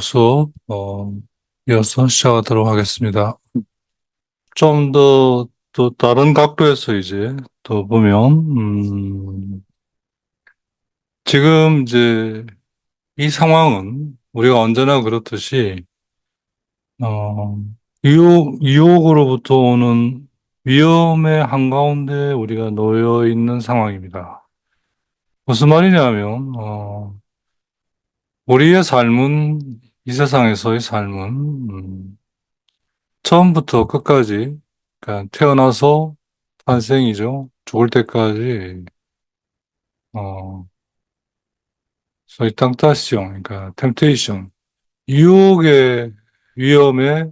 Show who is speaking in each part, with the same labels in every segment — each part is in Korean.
Speaker 1: 수업, 이어서 시작하도록 하겠습니다. 좀 더, 또 다른 각도에서 이제 또 보면, 지금 이제 이 상황은 우리가 언제나 그렇듯이, 어, 유혹으로부터 오는 위험의 한가운데 우리가 놓여 있는 상황입니다. 무슨 말이냐면, 우리의 삶은, 이 세상에서의 삶은, 처음부터 끝까지, 그러니까 태어나서 탄생이죠. 죽을 때까지, 어, 소위 땅타시형, 그러니까 템테이션, 유혹의 위험에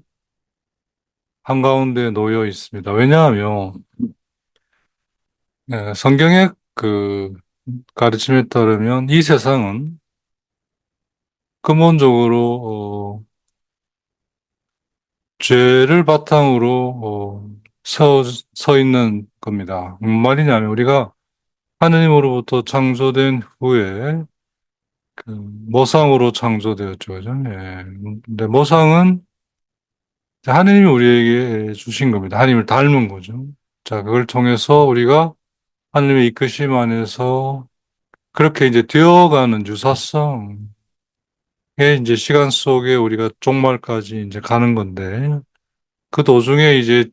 Speaker 1: 한가운데 놓여 있습니다. 왜냐하면, 성경의 그 가르침에 따르면 이 세상은 근본적으로, 죄를 바탕으로, 서 있는 겁니다. 무슨 말이냐면 우리가 하느님으로부터 창조된 후에 그 모상으로 창조되었죠. 그죠? 예. 근데 모상은 하느님이 우리에게 주신 겁니다. 하느님을 닮은 거죠. 자, 그걸 통해서 우리가 하느님의 이끄심 안에서 그렇게 이제 되어가는 유사성에 이제 시간 속에 우리가 종말까지 이제 가는 건데 그 도중에 이제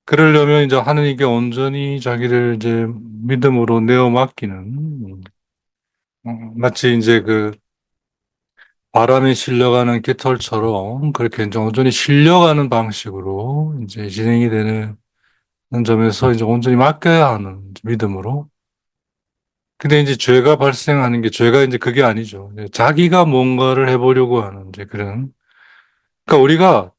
Speaker 1: 그러려면 이제 하느님께 온전히 자기를 이제 믿음으로 내어 맡기는 마치 이제 그 바람에 실려가는 깃털처럼 그렇게 이제 온전히 실려가는 방식으로 이제 진행이 되는 점에서 이제 온전히 맡겨야 하는 믿음으로. 근데 이제 죄가 발생하는 게 죄가 이제 그게 아니죠. 이제 자기가 뭔가를 해보려고 하는 이제 그런. 그러니까 우리가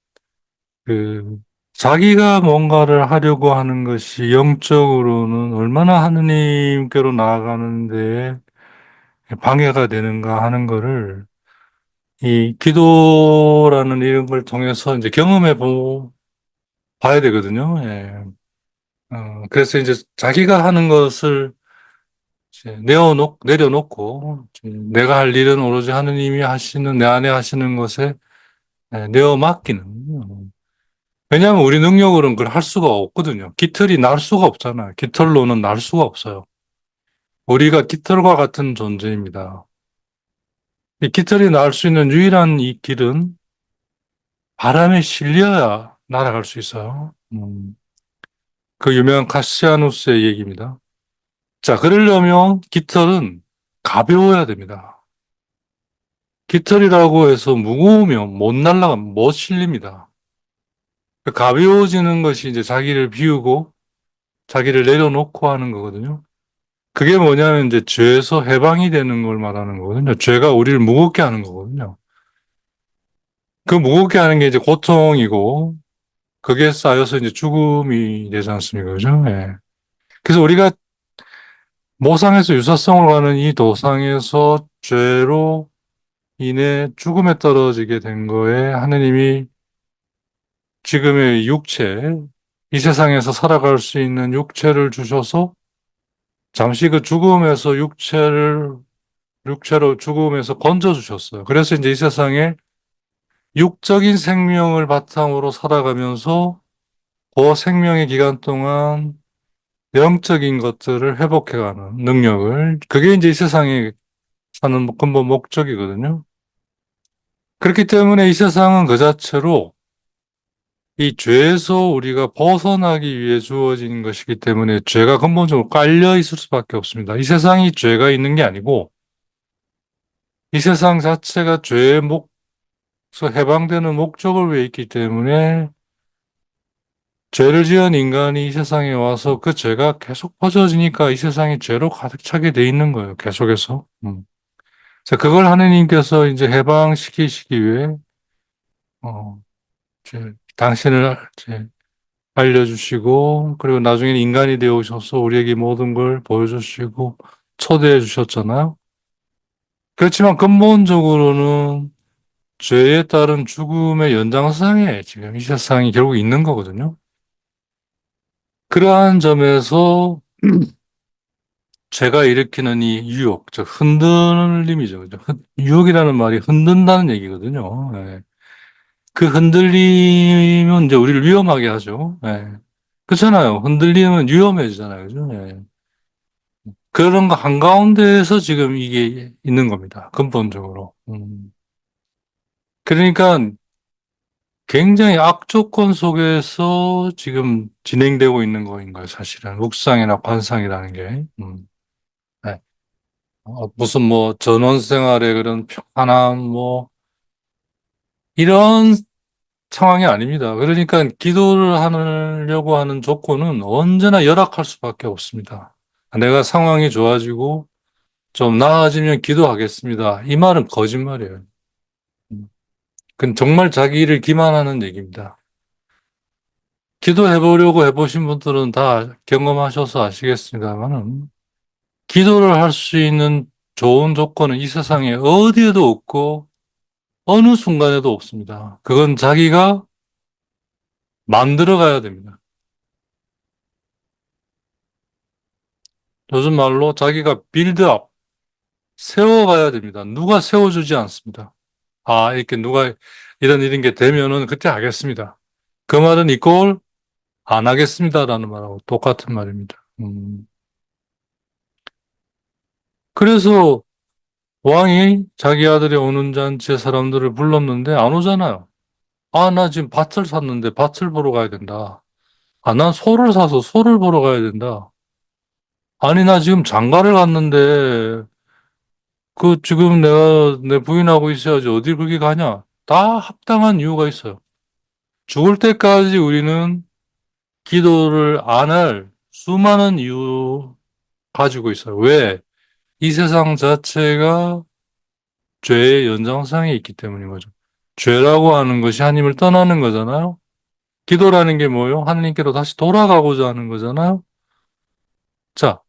Speaker 1: 그 자기가 뭔가를 하려고 하는 것이 영적으로는 얼마나 하느님께로 나아가는데 방해가 되는가 하는 거를 이 기도라는 이런 걸 통해서 이제 봐야 되거든요. 예. 그래서 이제 자기가 하는 것을 이제 내려놓고, 이제 내가 할 일은 오로지 하느님이 하시는, 내 안에 하시는 것에 내어 맡기는. 왜냐하면 우리 능력으로는 그걸 할 수가 없거든요. 깃털이 날 수가 없잖아요. 깃털로는 날 수가 없어요. 우리가 깃털과 같은 존재입니다. 이 깃털이 날 수 있는 유일한 이 길은 바람에 실려야 날아갈 수 있어요. 그 유명한 카시아누스의 얘기입니다. 자, 그러려면 깃털은 가벼워야 됩니다. 깃털이라고 해서 무거우면 못 실립니다. 그 가벼워지는 것이 이제 자기를 비우고 자기를 내려놓고 하는 거거든요. 그게 뭐냐면 이제 죄에서 해방이 되는 걸 말하는 거거든요. 죄가 우리를 무겁게 하는 거거든요. 그 무겁게 하는 게 이제 고통이고 그게 쌓여서 이제 죽음이 되지 않습니까? 그죠? 예. 그래서 우리가 모상에서 유사성을 가는 이 도상에서 죄로 인해 죽음에 떨어지게 된 거에 하느님이 지금의 육체, 이 세상에서 살아갈 수 있는 육체를 주셔서 잠시 그 죽음에서 육체로 죽음에서 건져주셨어요. 그래서 이제 이 세상에 육적인 생명을 바탕으로 살아가면서 그 생명의 기간 동안 영적인 것들을 회복해가는 능력을, 그게 이제 이 세상에 사는 근본 목적이거든요. 그렇기 때문에 이 세상은 그 자체로 이 죄에서 우리가 벗어나기 위해 주어진 것이기 때문에 죄가 근본적으로 깔려 있을 수밖에 없습니다. 이 세상이 죄가 있는 게 아니고 이 세상 자체가 죄의 해방되는 목적을 위해 있기 때문에 죄를 지은 인간이 이 세상에 와서 그 죄가 계속 퍼져지니까 이 세상이 죄로 가득 차게 돼 있는 거예요. 계속해서. 자, 그걸 하느님께서 이제 해방시키시기 위해 어, 당신을 이제 알려주시고, 그리고 나중에는 인간이 되어 오셔서 우리에게 모든 걸 보여주시고, 초대해 주셨잖아요. 그렇지만 근본적으로는 죄에 따른 죽음의 연장선에 지금 이 세상이 결국 있는 거거든요. 그러한 점에서 죄가 일으키는 이 유혹, 저 흔들림이죠. 그죠? 유혹이라는 말이 흔든다는 얘기거든요. 예. 그 흔들림은 이제 우리를 위험하게 하죠. 예. 그렇잖아요. 흔들리면 위험해지잖아요. 그죠? 예. 그런 거 한가운데에서 지금 이게 있는 겁니다. 근본적으로. 그러니까 굉장히 악조건 속에서 지금 진행되고 있는 거인 거예요, 사실은. 묵상이나 관상이라는 게. 네. 무슨 뭐 전원 생활의 그런 편안함, 뭐, 이런 상황이 아닙니다. 그러니까 기도를 하려고 하는 조건은 언제나 열악할 수밖에 없습니다. 내가 상황이 좋아지고 좀 나아지면 기도하겠습니다. 이 말은 거짓말이에요. 그건 정말 자기를 기만하는 얘기입니다. 기도해보려고 해보신 분들은 다 경험하셔서 아시겠습니다만은, 기도를 할 수 있는 좋은 조건은 이 세상에 어디에도 없고, 어느 순간에도 없습니다. 그건 자기가 만들어 가야 됩니다. 요즘 말로 자기가 빌드업, 세워가야 됩니다. 누가 세워주지 않습니다. 아, 이렇게 누가 이런 게 되면은 그때 하겠습니다. 그 말은 이꼴 안 하겠습니다라는 말하고 똑같은 말입니다. 그래서 왕이 자기 아들이 오는 잔치에 사람들을 불렀는데 안 오잖아요. 아, 나 지금 밭을 샀는데 밭을 보러 가야 된다. 아, 난 소를 사서 소를 보러 가야 된다. 아니, 나 지금 장가를 갔는데 그 지금 내가 내 부인하고 있어야지 어딜 그렇게 가냐? 다 합당한 이유가 있어요. 죽을 때까지 우리는 기도를 안 할 수많은 이유 가지고 있어요. 왜? 이 세상 자체가 죄의 연장성이 있기 때문인 거죠. 죄라고 하는 것이 하나님을 떠나는 거잖아요. 기도라는 게 뭐예요? 하나님께로 다시 돌아가고자 하는 거잖아요. 자,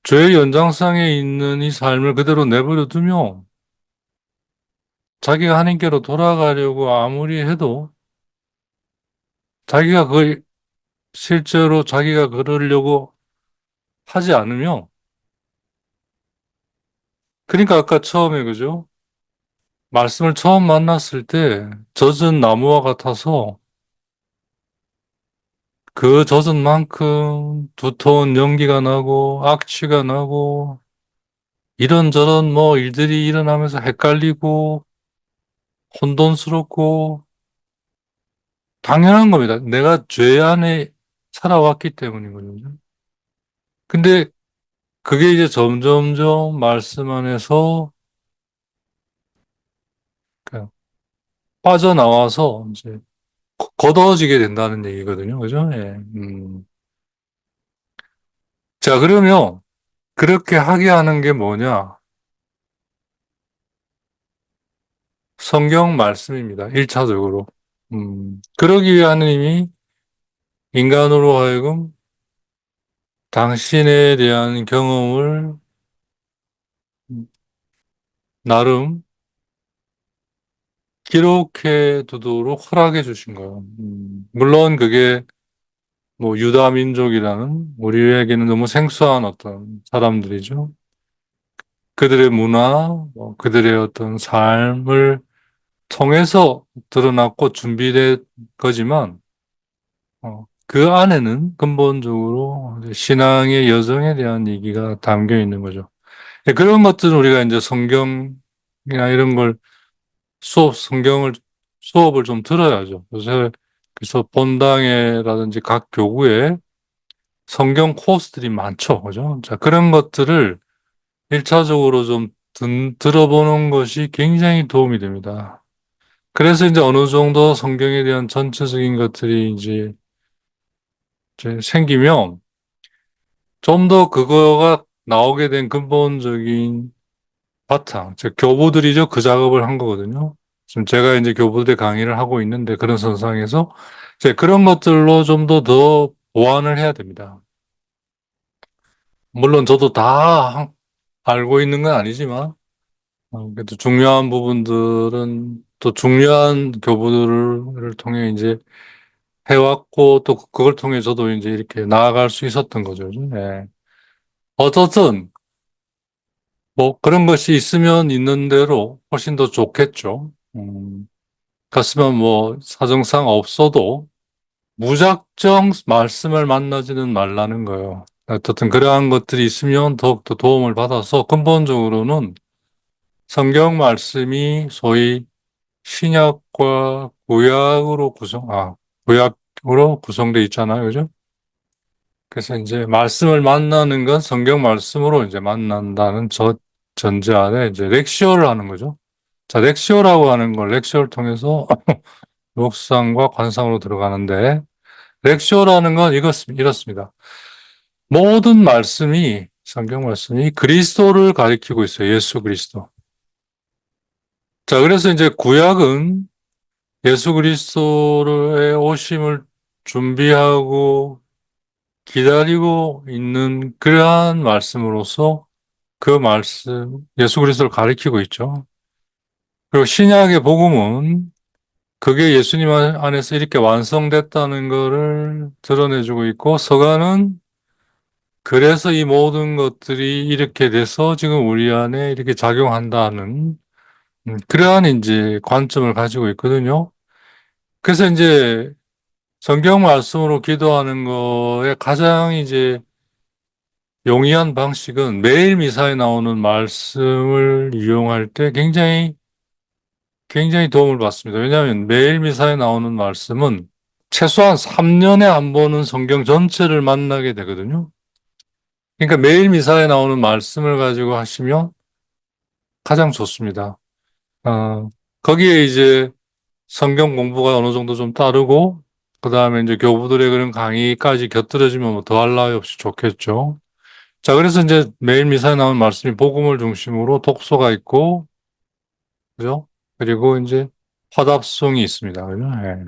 Speaker 1: 죄의 연장성에 있는 이 삶을 그대로 내버려 두면 자기가 하나님께로 돌아가려고 아무리 해도 자기가 그 실제로 자기가 그러려고 하지 않으면, 그러니까 아까 처음에 그죠? 말씀을 처음 만났을 때 젖은 나무와 같아서 그 젖은 만큼 두터운 연기가 나고 악취가 나고 이런저런 뭐 일들이 일어나면서 헷갈리고 혼돈스럽고 당연한 겁니다. 내가 죄 안에 살아왔기 때문이거든요. 근데 그게 이제 점점점 말씀 안에서 그냥 빠져나와서 이제 걷어지게 된다는 얘기거든요. 그죠? 예. 자, 그러면 그렇게 하게 하는 게 뭐냐? 성경 말씀입니다. 1차적으로. 그러기 위해 하느님이 인간으로 하여금 당신에 대한 경험을 나름 기록해 두도록 허락해 주신 거예요. 물론 그게 뭐 유다 민족이라는 우리에게는 너무 생소한 어떤 사람들이죠. 그들의 문화, 뭐 그들의 어떤 삶을 통해서 드러났고 준비된 거지만, 그 안에는 근본적으로 이제 신앙의 여정에 대한 얘기가 담겨 있는 거죠. 예, 그런 것들은 우리가 이제 성경이나 이런 걸 성경을 수업을 좀 들어야죠. 그래서 본당에라든지 각 교구에 성경 코र्스들이 많죠. 그죠? 자, 그런 것들을 1차적으로 좀 들어보는 것이 굉장히 도움이 됩니다. 그래서 이제 어느 정도 성경에 대한 전체적인 것들이 이제 생기면 좀 더 그거가 나오게 된 근본적인 바탕, 즉 교부들이죠. 그 작업을 한 거거든요. 지금 제가 이제 교부대 강의를 하고 있는데 그런 선상에서 이제 그런 것들로 좀 더 보완을 해야 됩니다. 물론 저도 다 알고 있는 건 아니지만 그래도 중요한 부분들은 또 중요한 교부들을 통해 이제 해왔고 또 그걸 통해 저도 이제 이렇게 나아갈 수 있었던 거죠. 네. 어쨌든 뭐 그런 것이 있으면 있는 대로 훨씬 더 좋겠죠. 갔으면 뭐 사정상 없어도 무작정 말씀을 만나지는 말라는 거예요. 어쨌든 그러한 것들이 있으면 더욱더 도움을 받아서 근본적으로는 성경 말씀이 소위 신약과 구약으로 구성되어 있잖아요. 그죠? 그래서 이제 말씀을 만나는 건 성경 말씀으로 이제 만난다는 전제 아래 이제 렉시오를 하는 거죠. 자, 렉시오라고 하는 걸 렉시오를 통해서 묵상과 관상으로 들어가는데 렉시오라는 건 이렇습니다. 모든 말씀이 성경 말씀이 그리스도를 가리키고 있어요. 예수 그리스도. 자, 그래서 이제 구약은 예수 그리스도의 오심을 준비하고 기다리고 있는 그러한 말씀으로서 그 말씀, 예수 그리스도를 가리키고 있죠. 그리고 신약의 복음은 그게 예수님 안에서 이렇게 완성됐다는 것을 드러내주고 있고, 서가는 그래서 이 모든 것들이 이렇게 돼서 지금 우리 안에 이렇게 작용한다는 그러한 이제 관점을 가지고 있거든요. 그래서 이제 성경 말씀으로 기도하는 거에 가장 이제 용이한 방식은 매일 미사에 나오는 말씀을 이용할 때 굉장히 도움을 받습니다. 왜냐하면 매일 미사에 나오는 말씀은 최소한 3년에 한 번은 성경 전체를 만나게 되거든요. 그러니까 매일 미사에 나오는 말씀을 가지고 하시면 가장 좋습니다. 거기에 이제 성경 공부가 어느 정도 좀 따르고, 그 다음에 이제 교부들의 그런 강의까지 곁들여지면 뭐 더할 나위 없이 좋겠죠. 자, 그래서 이제 매일 미사에 나오는 말씀이 복음을 중심으로 독서가 있고, 그죠? 그리고 이제 화답송이 있습니다. 그죠? 예.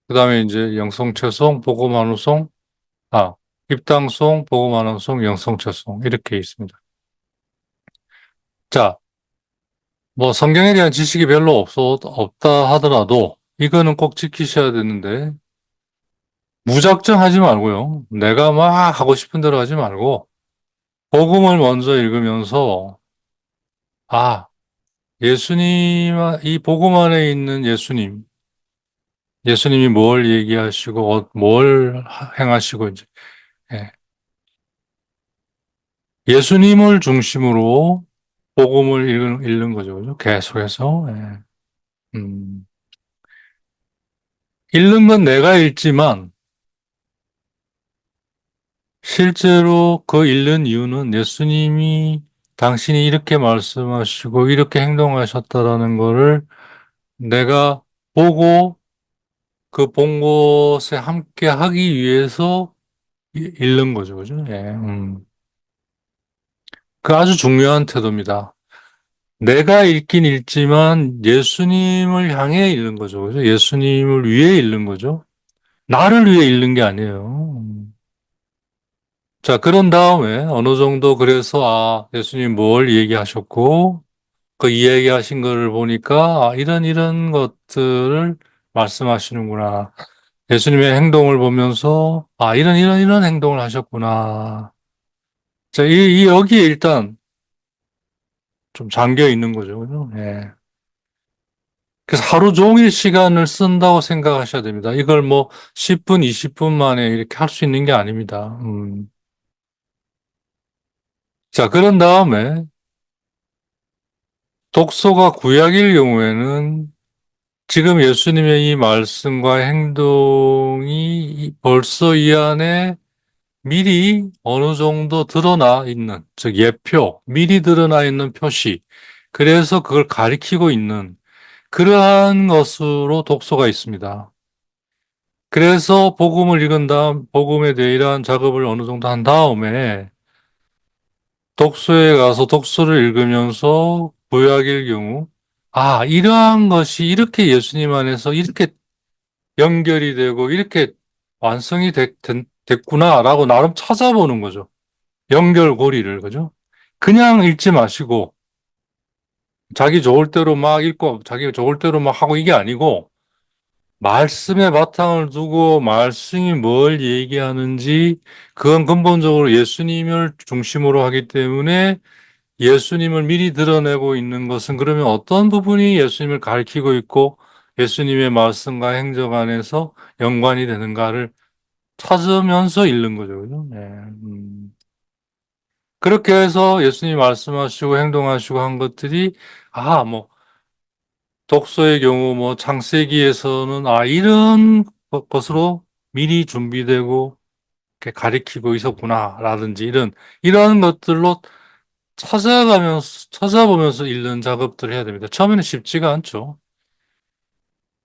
Speaker 1: 그 다음에 이제 영성체송, 복음환호송, 아, 입당송, 복음환호송, 영성체송 이렇게 있습니다. 자, 뭐 성경에 대한 지식이 별로 없다 하더라도 이거는 꼭 지키셔야 되는데 무작정 하지 말고요. 내가 막 하고 싶은 대로 하지 말고 복음을 먼저 읽으면서 아, 예수님, 이 복음 안에 있는 예수님이 뭘 얘기하시고 뭘 행하시고 이제 예. 예수님을 중심으로 복음을 읽는 거죠. 그죠? 계속해서 예. 음, 읽는 건 내가 읽지만 실제로 그 읽는 이유는 예수님이 당신이 이렇게 말씀하시고 이렇게 행동하셨다라는 거를 내가 보고 그 본 곳에 함께 하기 위해서 읽는 거죠. 그죠? 예. 그 아주 중요한 태도입니다. 내가 읽긴 읽지만 예수님을 향해 읽는 거죠. 그죠? 예수님을 위해 읽는 거죠. 나를 위해 읽는 게 아니에요. 자, 그런 다음에 어느 정도 그래서 예수님 뭘 얘기하셨고 그 이야기하신 거를 보니까 이런 것들을 말씀하시는구나. 예수님의 행동을 보면서 이런 행동을 하셨구나. 자, 여기에 일단 좀 잠겨 있는 거죠. 그죠? 예. 그래서 하루 종일 시간을 쓴다고 생각하셔야 됩니다. 이걸 뭐 10분, 20분 만에 이렇게 할 수 있는 게 아닙니다. 자, 그런 다음에 독서가 구약일 경우에는 지금 예수님의 이 말씀과 행동이 벌써 이 안에 미리 어느 정도 드러나 있는, 즉 예표, 미리 드러나 있는 표시, 그래서 그걸 가리키고 있는 그러한 것으로 독서가 있습니다. 그래서 복음을 읽은 다음, 복음에 대해 이러한 작업을 어느 정도 한 다음에 독서에 가서 독서를 읽으면서 구약일 경우, 이러한 것이 이렇게 예수님 안에서 이렇게 연결이 되고 이렇게 완성이 됐구나라고 나름 찾아보는 거죠. 연결고리를, 그죠? 그냥 읽지 마시고 자기 좋을 대로 막 읽고 자기 좋을 대로 막 하고 이게 아니고 말씀에 바탕을 두고 말씀이 뭘 얘기하는지 그건 근본적으로 예수님을 중심으로 하기 때문에 예수님을 미리 드러내고 있는 것은 그러면 어떤 부분이 예수님을 가리키고 있고 예수님의 말씀과 행적 안에서 연관이 되는가를 찾으면서 읽는 거죠. 그죠? 네. 그렇게 해서 예수님이 말씀하시고 행동하시고 한 것들이 뭐 독서의 경우 뭐 창세기에서는 이런 것으로 미리 준비되고 이렇게 가리키고 있었구나라든지 이런 것들로 찾아보면서 읽는 작업들을 해야 됩니다. 처음에는 쉽지가 않죠.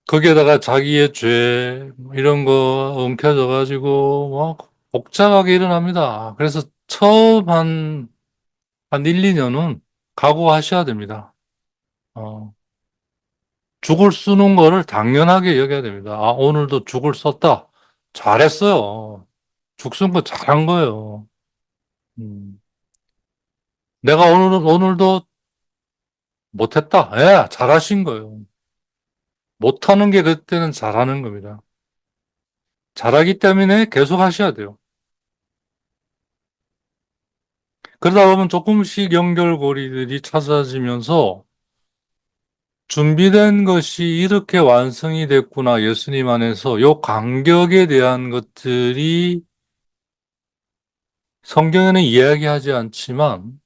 Speaker 1: 거기에다가 자기의 죄 이런 거 엉켜져 가지고 뭐 복잡하게 일어납니다. 그래서 처음 한 1, 2년은 각오하셔야 됩니다. 어, 죽을 쓰는 거를 당연하게 여겨야 됩니다. 오늘도 죽을 썼다. 잘했어요. 죽 쓴 거 잘한 거예요. 음. 내가 오늘도 못했다. 예, 잘하신 거예요. 못하는 게 그때는 잘하는 겁니다. 잘하기 때문에 계속 하셔야 돼요. 그러다 보면 조금씩 연결고리들이 찾아지면서 준비된 것이 이렇게 완성이 됐구나. 예수님 안에서 요 간격에 대한 것들이 성경에는 이야기하지 않지만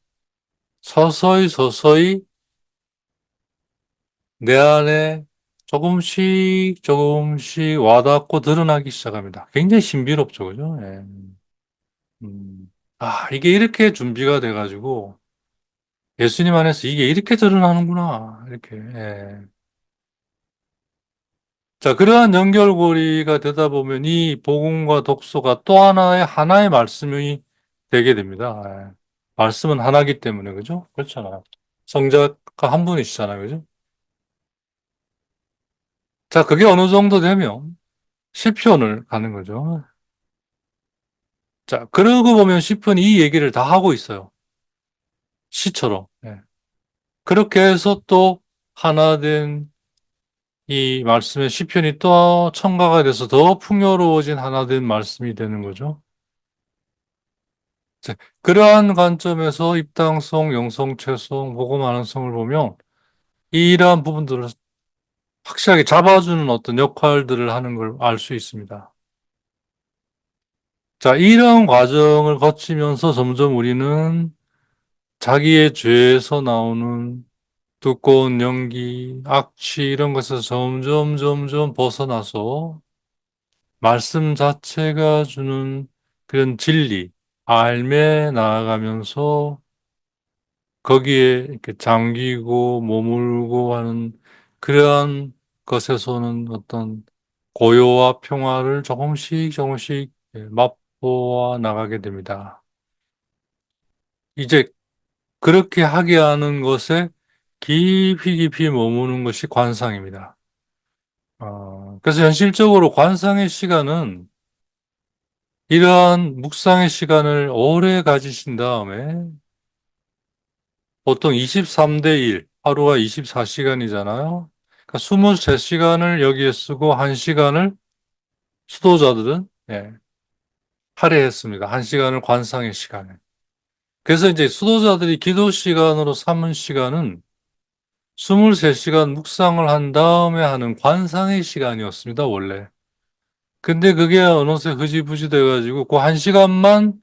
Speaker 1: 서서히 서서히 내 안에 조금씩 조금씩 와닿고 드러나기 시작합니다. 굉장히 신비롭죠, 그죠? 예. 이게 이렇게 준비가 돼가지고 예수님 안에서 이게 이렇게 드러나는구나. 이렇게. 예. 자, 그러한 연결고리가 되다 보면 이 복음과 독서가 또 하나의 말씀이 되게 됩니다. 예. 말씀은 하나기 때문에, 그죠? 그렇잖아요. 성자가 한 분이시잖아요, 그죠? 자, 그게 어느 정도 되면 시편을 가는 거죠. 자, 그러고 보면 시편이 이 얘기를 다 하고 있어요. 시처럼. 예. 그렇게 해서 또 하나 된 이 말씀의 시편이 또 첨가가 돼서 더 풍요로워진 하나 된 말씀이 되는 거죠. 자, 그러한 관점에서 입당성, 영성체성, 복음 안성을 보면 이러한 부분들을 확실하게 잡아주는 어떤 역할들을 하는 걸 알 수 있습니다. 자, 이런 과정을 거치면서 점점 우리는 자기의 죄에서 나오는 두꺼운 연기, 악취 이런 것에서 점점 벗어나서 말씀 자체가 주는 그런 진리, 알매 나아가면서 거기에 이렇게 잠기고 머물고 하는 그러한 것에서는 어떤 고요와 평화를 조금씩 맛보아 나가게 됩니다. 이제 그렇게 하게 하는 것에 깊이 머무는 것이 관상입니다. 그래서 현실적으로 관상의 시간은 이러한 묵상의 시간을 오래 가지신 다음에 보통 23대 1, 하루가 24시간이잖아요. 그러니까 23시간을 여기에 쓰고 1시간을 수도자들은 할애했습니다. 1시간을 관상의 시간에. 그래서 이제 수도자들이 기도 시간으로 삼은 시간은 23시간 묵상을 한 다음에 하는 관상의 시간이었습니다, 원래. 근데 그게 어느새 흐지부지 돼가지고 그 1시간만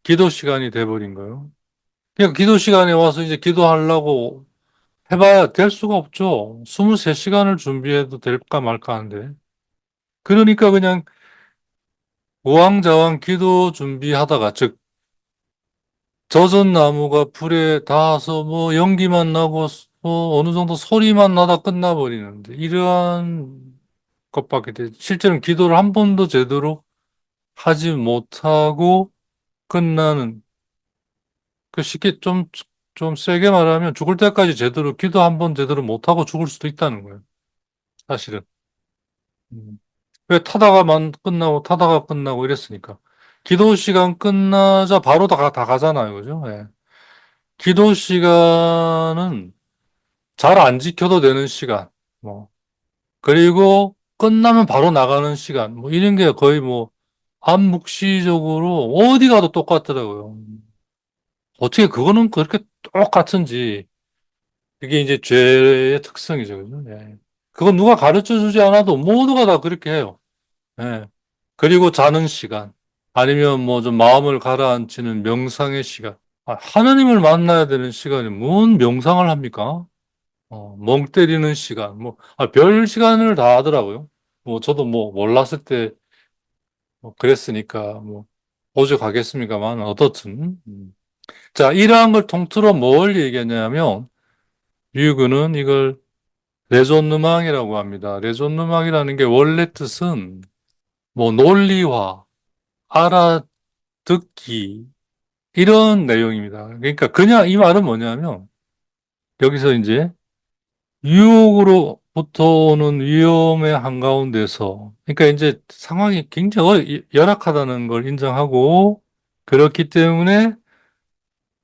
Speaker 1: 기도 시간이 돼버린 거예요. 그러니까 기도 시간에 와서 이제 기도하려고 해봐야 될 수가 없죠. 23시간을 준비해도 될까 말까 하는데. 그러니까 그냥 우왕좌왕 기도 준비하다가, 즉, 젖은 나무가 불에 닿아서 뭐 연기만 나고 뭐 어느 정도 소리만 나다 끝나버리는데, 이러한 것밖에 실제로는 기도를 한 번도 제대로 하지 못하고 끝나는, 쉽게 좀 세게 말하면 죽을 때까지 제대로 기도 한 번 제대로 못하고 죽을 수도 있다는 거예요. 사실은. 음. 왜 타다가 끝나고 이랬으니까. 기도 시간 끝나자 바로 다 가잖아요. 그죠? 예. 기도 시간은 잘 안 지켜도 되는 시간. 뭐. 그리고 끝나면 바로 나가는 시간, 뭐 이런 게 거의 뭐 암묵시적으로 어디 가도 똑같더라고요. 어떻게 그거는 그렇게 똑같은지. 그게 이제 죄의 특성이죠. 그죠? 예. 그건 누가 가르쳐 주지 않아도 모두가 다 그렇게 해요. 예. 그리고 자는 시간. 아니면 뭐 좀 마음을 가라앉히는 명상의 시간. 하나님을 만나야 되는 시간에 뭔 명상을 합니까? 멍 때리는 시간. 뭐, 별 시간을 다 하더라고요. 뭐, 저도 뭐, 몰랐을 때, 뭐 그랬으니까, 뭐, 오죽하겠습니까만, 어떻든. 자, 이러한 걸 통틀어 뭘 얘기하냐면, 류그는 이걸 레존누망이라고 합니다. 레존누망이라는 게 원래 뜻은 뭐 논리화, 알아듣기 이런 내용입니다. 그러니까 그냥 이 말은 뭐냐면 여기서 이제 유혹으로부터 오는 위험의 한가운데서 그러니까 이제 상황이 굉장히 열악하다는 걸 인정하고 그렇기 때문에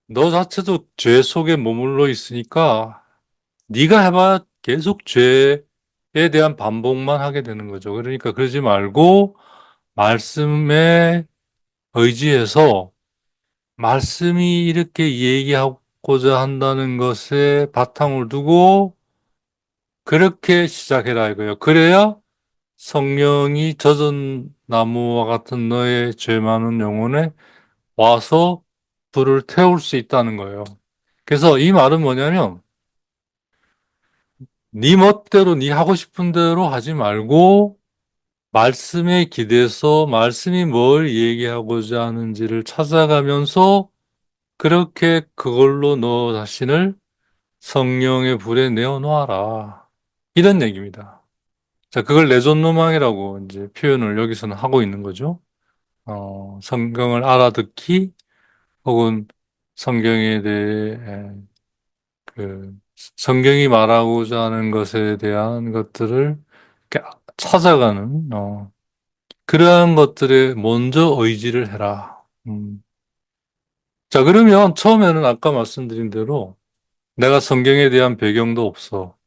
Speaker 1: 너 자체도 죄 속에 머물러 있으니까 네가 해봐 계속 죄에 대한 반복만 하게 되는 거죠. 그러니까 그러지 말고 말씀에 의지해서 말씀이 이렇게 얘기하고자 한다는 것에 바탕을 두고 그렇게 시작해라 이거예요. 그래야 성령이 젖은 나무와 같은 너의 죄 많은 영혼에 와서 불을 태울 수 있다는 거예요. 그래서 이 말은 뭐냐면 네 멋대로 네 하고 싶은 대로 하지 말고 말씀에 기대서 말씀이 뭘 얘기하고자 하는지를 찾아가면서 그렇게 그걸로 너 자신을 성령의 불에 내어 놓아라. 이런 얘기입니다. 자, 그걸 내존노망이라고 이제 표현을 여기서는 하고 있는 거죠. 성경을 알아듣기 혹은 성경에 대해 그 성경이 말하고자 하는 것에 대한 것들을 이렇게 찾아가는 그러한 것들에 먼저 의지를 해라. 자, 그러면 처음에는 아까 말씀드린 대로 내가 성경에 대한 배경도 없어.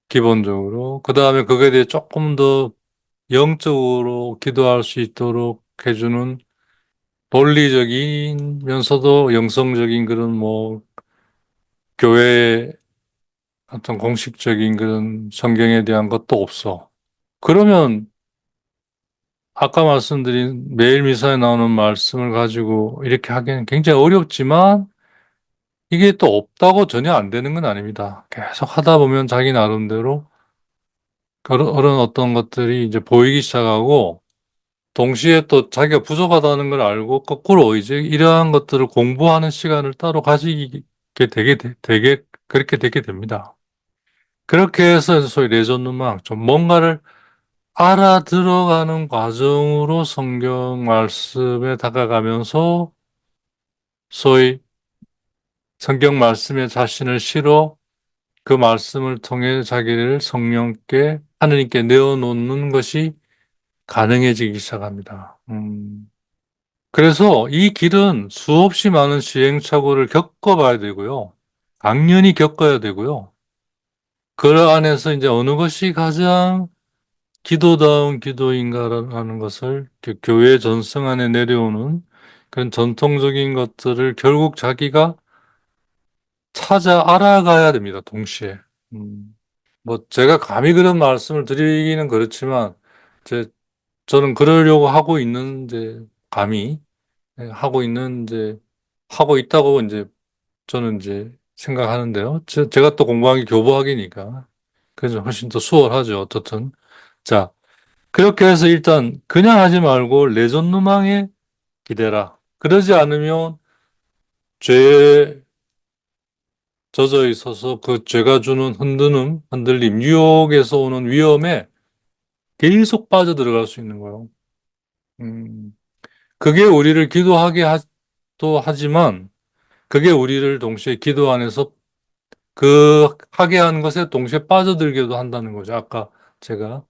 Speaker 1: 기본적으로. 그 다음에 그거에 대해 조금 더 영적으로 기도할 수 있도록 해주는 논리적이면서도 영성적인 그런 뭐 교회의 어떤 공식적인 그런 성경에 대한 것도 없어. 그러면 아까 말씀드린 매일 미사에 나오는 말씀을 가지고 이렇게 하기는 굉장히 어렵지만 이게 또 없다고 전혀 안 되는 건 아닙니다. 계속 하다 보면 자기 나름대로 그런 어떤 것들이 이제 보이기 시작하고 동시에 또 자기가 부족하다는 걸 알고 거꾸로 이제 이러한 것들을 공부하는 시간을 따로 가지게 되게 그렇게 되게 됩니다. 그렇게 해서 소위 레전드막 좀 뭔가를 알아들어가는 과정으로 성경 말씀에 다가가면서 소위 성경 말씀에 자신을 실어 그 말씀을 통해 자기를 성령께 하느님께 내어놓는 것이 가능해지기 시작합니다. 그래서 이 길은 수없이 많은 시행착오를 겪어봐야 되고요. 당연히 겪어야 되고요. 그 안에서 이제 어느 것이 가장 기도다운 기도인가라는 것을 교회 전승 안에 내려오는 그런 전통적인 것들을 결국 자기가 찾아 알아가야 됩니다. 동시에. 뭐 제가 감히 그런 말씀을 드리기는 그렇지만 제 저는 그러려고 하고 있는 이제 감히 하고 있는 이제 하고 있다고 이제 저는 이제 생각하는데요. 제가 또 공부한 게 교보학이니까 그래서 훨씬 더 수월하죠. 어떻든 자 그렇게 해서 일단 그냥 하지 말고 레전누망에 기대라. 그러지 않으면 죄에 젖어 있어서 그 죄가 주는 흔들림, 유혹에서 오는 위험에 계속 빠져들어갈 수 있는 거예요. 음, 그게 우리를 또 하지만 그게 우리를 동시에 기도 안에서 그 하게 하는 것에 동시에 빠져들게도 한다는 거죠. 아까 제가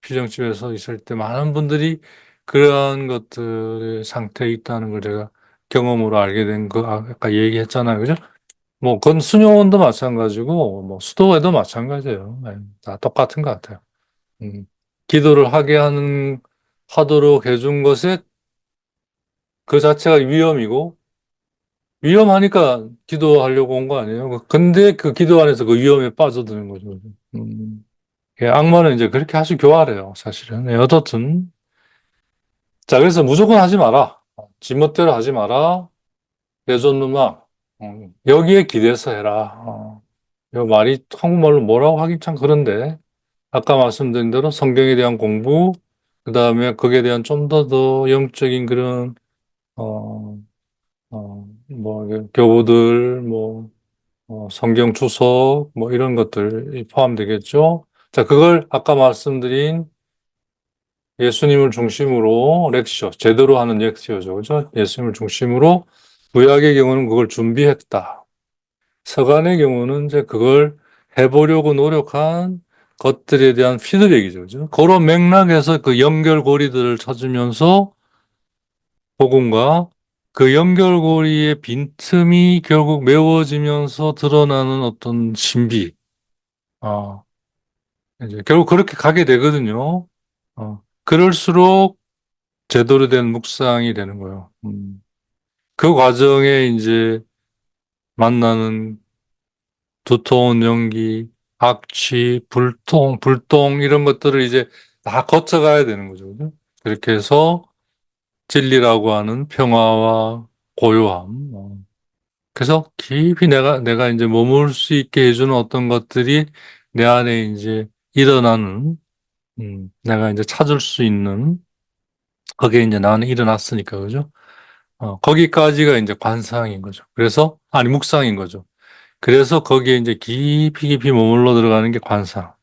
Speaker 1: 피정집에서 있을 때 많은 분들이 그러한 것들의 상태에 있다는 걸 제가 경험으로 알게 된 거 아까 얘기했잖아요. 그죠? 뭐 그건 수녀원도 마찬가지고 뭐 수도회도 마찬가지예요. 네, 다 똑같은 것 같아요. 음. 기도를 하도록 해준 것에 그 자체가 위험이고, 위험하니까 기도하려고 온 거 아니에요? 근데 그 기도 안에서 그 위험에 빠져드는 거죠. 음. 예, 악마는 이제 그렇게 아주 교활해요, 사실은. 네, 어떻든. 자, 그래서 무조건 하지 마라. 지멋대로 하지 마라. 내존 누마. 여기에 기대서 해라. 이 말이 한국말로 뭐라고 하긴 참 그런데, 아까 말씀드린 대로 성경에 대한 공부, 그 다음에 거기에 대한 좀 더 영적인 그런, 어, 뭐, 교부들, 뭐, 성경 주석, 뭐, 이런 것들이 포함되겠죠. 자, 그걸 아까 말씀드린 예수님을 중심으로 렉처, 제대로 하는 렉처죠. 그죠? 예수님을 중심으로 구약의 경우는 그걸 준비했다. 서간의 경우는 이제 그걸 해보려고 노력한 것들에 대한 피드백이죠. 그죠? 그런 맥락에서 그 연결고리들을 찾으면서 복음과 그 연결고리의 빈틈이 결국 메워지면서 드러나는 어떤 신비. 아, 이제 결국 그렇게 가게 되거든요. 그럴수록 제대로 된 묵상이 되는 거예요. 그 과정에 이제 만나는 두터운 연기, 악취, 불똥 이런 것들을 이제 다 거쳐가야 되는 거죠. 그죠? 그렇게 해서 진리라고 하는 평화와 고요함. 그래서 깊이 내가 이제 머물 수 있게 해주는 어떤 것들이 내 안에 이제 일어나는, 내가 이제 찾을 수 있는, 그게 이제 나는 일어났으니까, 그죠? 거기까지가 이제 관상인 거죠. 그래서, 아니, 묵상인 거죠. 그래서 거기에 이제 깊이 머물러 들어가는 게 관상.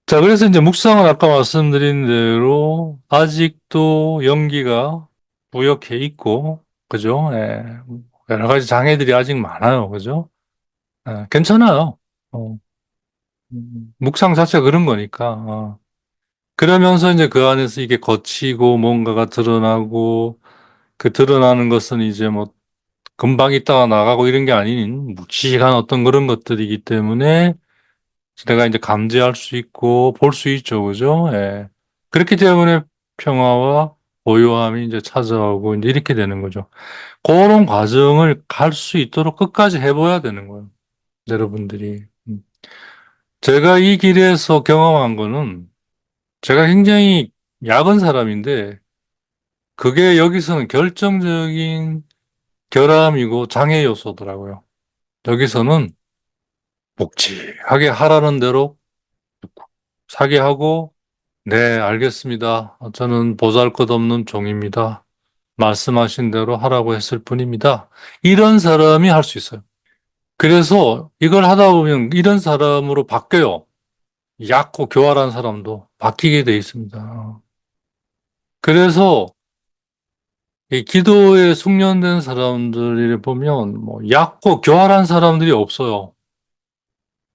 Speaker 1: 자, 그래서 이제 묵상은 아까 말씀드린 대로 아직도 연기가 부역해 있고, 그죠? 예, 여러 가지 장애들이 아직 많아요. 그죠? 예, 괜찮아요. 어, 묵상 자체가 그런 거니까. 그러면서 이제 그 안에서 이게 거치고 뭔가가 드러나고, 그 드러나는 것은 이제 뭐 금방 있다가 나가고 이런 게 아닌 묵직한 어떤 그런 것들이기 때문에 내가 이제 감지할 수 있고 볼 수 있죠. 그죠? 예. 그렇기 때문에 평화와 고요함이 이제 찾아오고 이제 이렇게 되는 거죠. 그런 과정을 갈 수 있도록 끝까지 해봐야 되는 거예요. 여러분들이. 제가 이 길에서 경험한 거는 제가 굉장히 약은 사람인데 그게 여기서는 결정적인 결함이고 장애 요소더라고요. 여기서는 묵직하게 하라는 대로 사게 하고 네, 알겠습니다. 저는 보잘것없는 종입니다. 말씀하신 대로 하라고 했을 뿐입니다. 이런 사람이 할 수 있어요. 그래서 이걸 하다 보면 이런 사람으로 바뀌어요. 얕고 교활한 사람도 바뀌게 돼 있습니다. 그래서 이 기도에 숙련된 사람들을 보면 뭐 얕고 교활한 사람들이 없어요.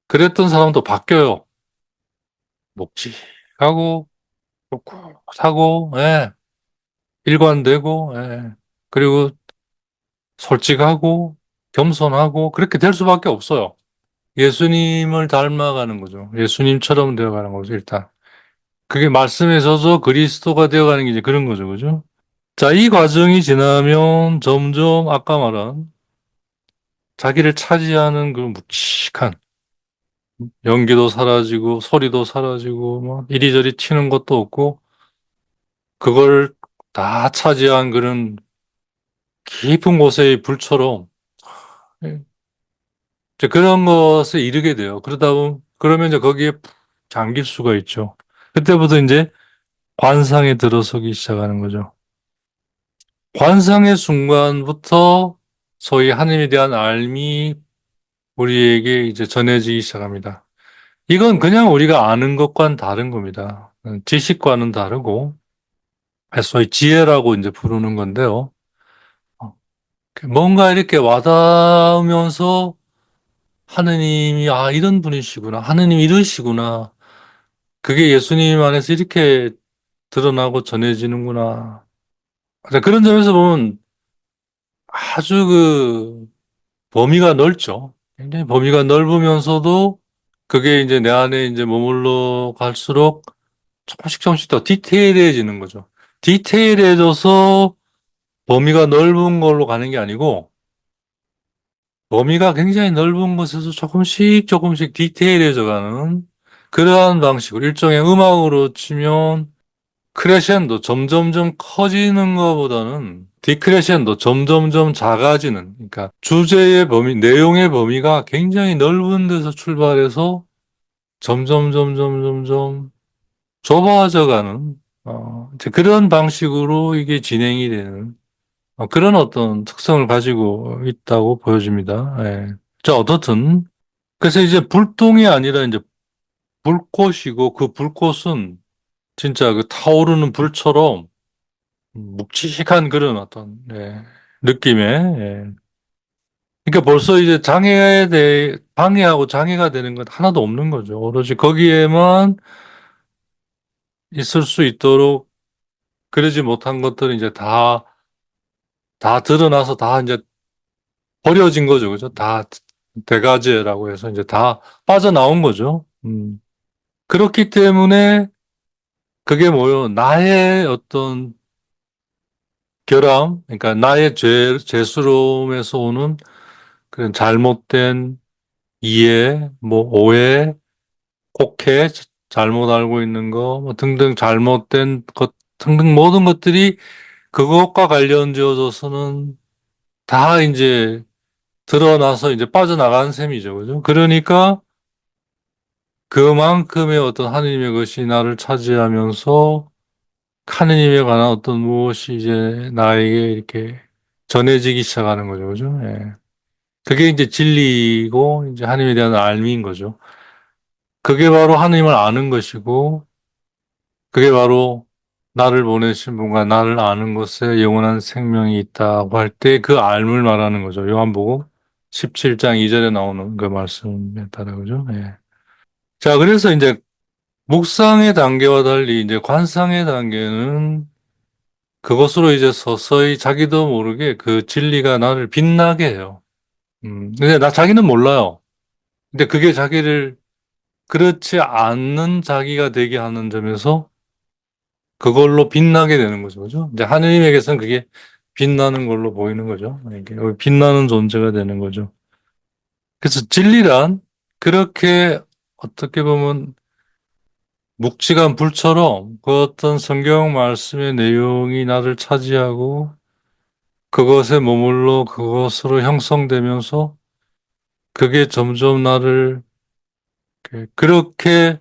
Speaker 1: 그랬던 사람도 바뀌어요. 묵직하고 꿋꿋하고 예, 일관되고 예. 그리고 솔직하고 겸손하고 그렇게 될 수밖에 없어요. 예수님을 닮아가는 거죠. 예수님처럼 되어가는 거죠, 일단. 그게 말씀에 져서 그리스도가 되어가는 게 이제 그런 거죠, 그죠? 자, 이 과정이 지나면 점점 아까 말한 자기를 차지하는 그 묵직한 연기도 사라지고 소리도 사라지고 뭐 이리저리 튀는 것도 없고 그걸 다 차지한 그런 깊은 곳의 불처럼 이제 그런 것에 이르게 돼요. 그러면 이제 거기에 푹 잠길 수가 있죠. 그때부터 이제 관상에 들어서기 시작하는 거죠. 관상의 순간부터 소위 하나님에 대한 알미 우리에게 이제 전해지기 시작합니다. 이건 그냥 우리가 아는 것과는 다른 겁니다. 지식과는 다르고, 소위 지혜라고 이제 부르는 건데요. 어, 뭔가 이렇게 와닿으면서 하느님이, 이런 분이시구나. 하느님이 이러시구나. 그게 예수님 안에서 이렇게 드러나고 전해지는구나. 자, 그런 점에서 보면 아주 그 범위가 넓죠. 굉장히 범위가 넓으면서도 그게 이제 내 안에 이제 머물러 갈수록 조금씩 조금씩 더 디테일해지는 거죠. 디테일해져서 범위가 넓은 걸로 가는 게 아니고 범위가 굉장히 넓은 곳에서 조금씩 조금씩 디테일해져 가는 그러한 방식으로 일종의 음악으로 치면 크레센도 점점점 커지는 것보다는 디크레센도 점점점 작아지는 그러니까 주제의 범위, 내용의 범위가 굉장히 넓은 데서 출발해서 점점 좁아져 가는 이제 그런 방식으로 이게 진행이 되는 그런 어떤 특성을 가지고 있다고 보여집니다. 예. 자, 어떻든 그래서 이제 불똥이 아니라 이제 불꽃이고 그 불꽃은 진짜 그 타오르는 불처럼 묵직한 그런 어떤 느낌의 그러니까 벌써 이제 장애에 대해 방해하고 장애가 되는 건 하나도 없는 거죠. 오로지 거기에만 있을 수 있도록 그러지 못한 것들은 이제 다 드러나서 다 이제 버려진 거죠. 그죠? 다 대가제라고 해서 이제 다 빠져나온 거죠. 그렇기 때문에 그게 뭐요? 나의 어떤 결함, 그러니까 나의 죄스러움에서 오는 그런 잘못된 이해, 뭐 오해, 혹해, 잘못 알고 있는 거, 뭐 등등 잘못된 것 등등 모든 것들이 그것과 관련지어져서는 다 이제 드러나서 이제 빠져나가는 셈이죠. 그죠? 그러니까 그만큼의 어떤 하느님의 것이 나를 차지하면서 하느님에 관한 어떤 무엇이 이제 나에게 이렇게 전해지기 시작하는 거죠. 그죠? 예. 그게 이제 진리고 이제 하느님에 대한 알미인 거죠. 그게 바로 하느님을 아는 것이고 그게 바로 나를 보내신 분과 나를 아는 것에 영원한 생명이 있다고 할 때 그 알을 말하는 거죠. 요한복음 17장 2절에 나오는 그 말씀에 따라 그죠? 예. 자, 그래서 이제 묵상의 단계와 달리 이제 관상의 단계는 그것으로 이제 서서히 자기도 모르게 그 진리가 나를 빛나게 해요. 근데 자기는 몰라요. 근데 그게 자기를 그렇지 않는 자기가 되게 하는 점에서 그걸로 빛나게 되는 거죠. 그죠? 이제 하느님에게서는 그게 빛나는 걸로 보이는 거죠. 이게 빛나는 존재가 되는 거죠. 그래서 진리란 그렇게 어떻게 보면 묵직한 불처럼 그 어떤 성경 말씀의 내용이 나를 차지하고 그것에 머물러 그것으로 형성되면서 그게 점점 나를 그렇게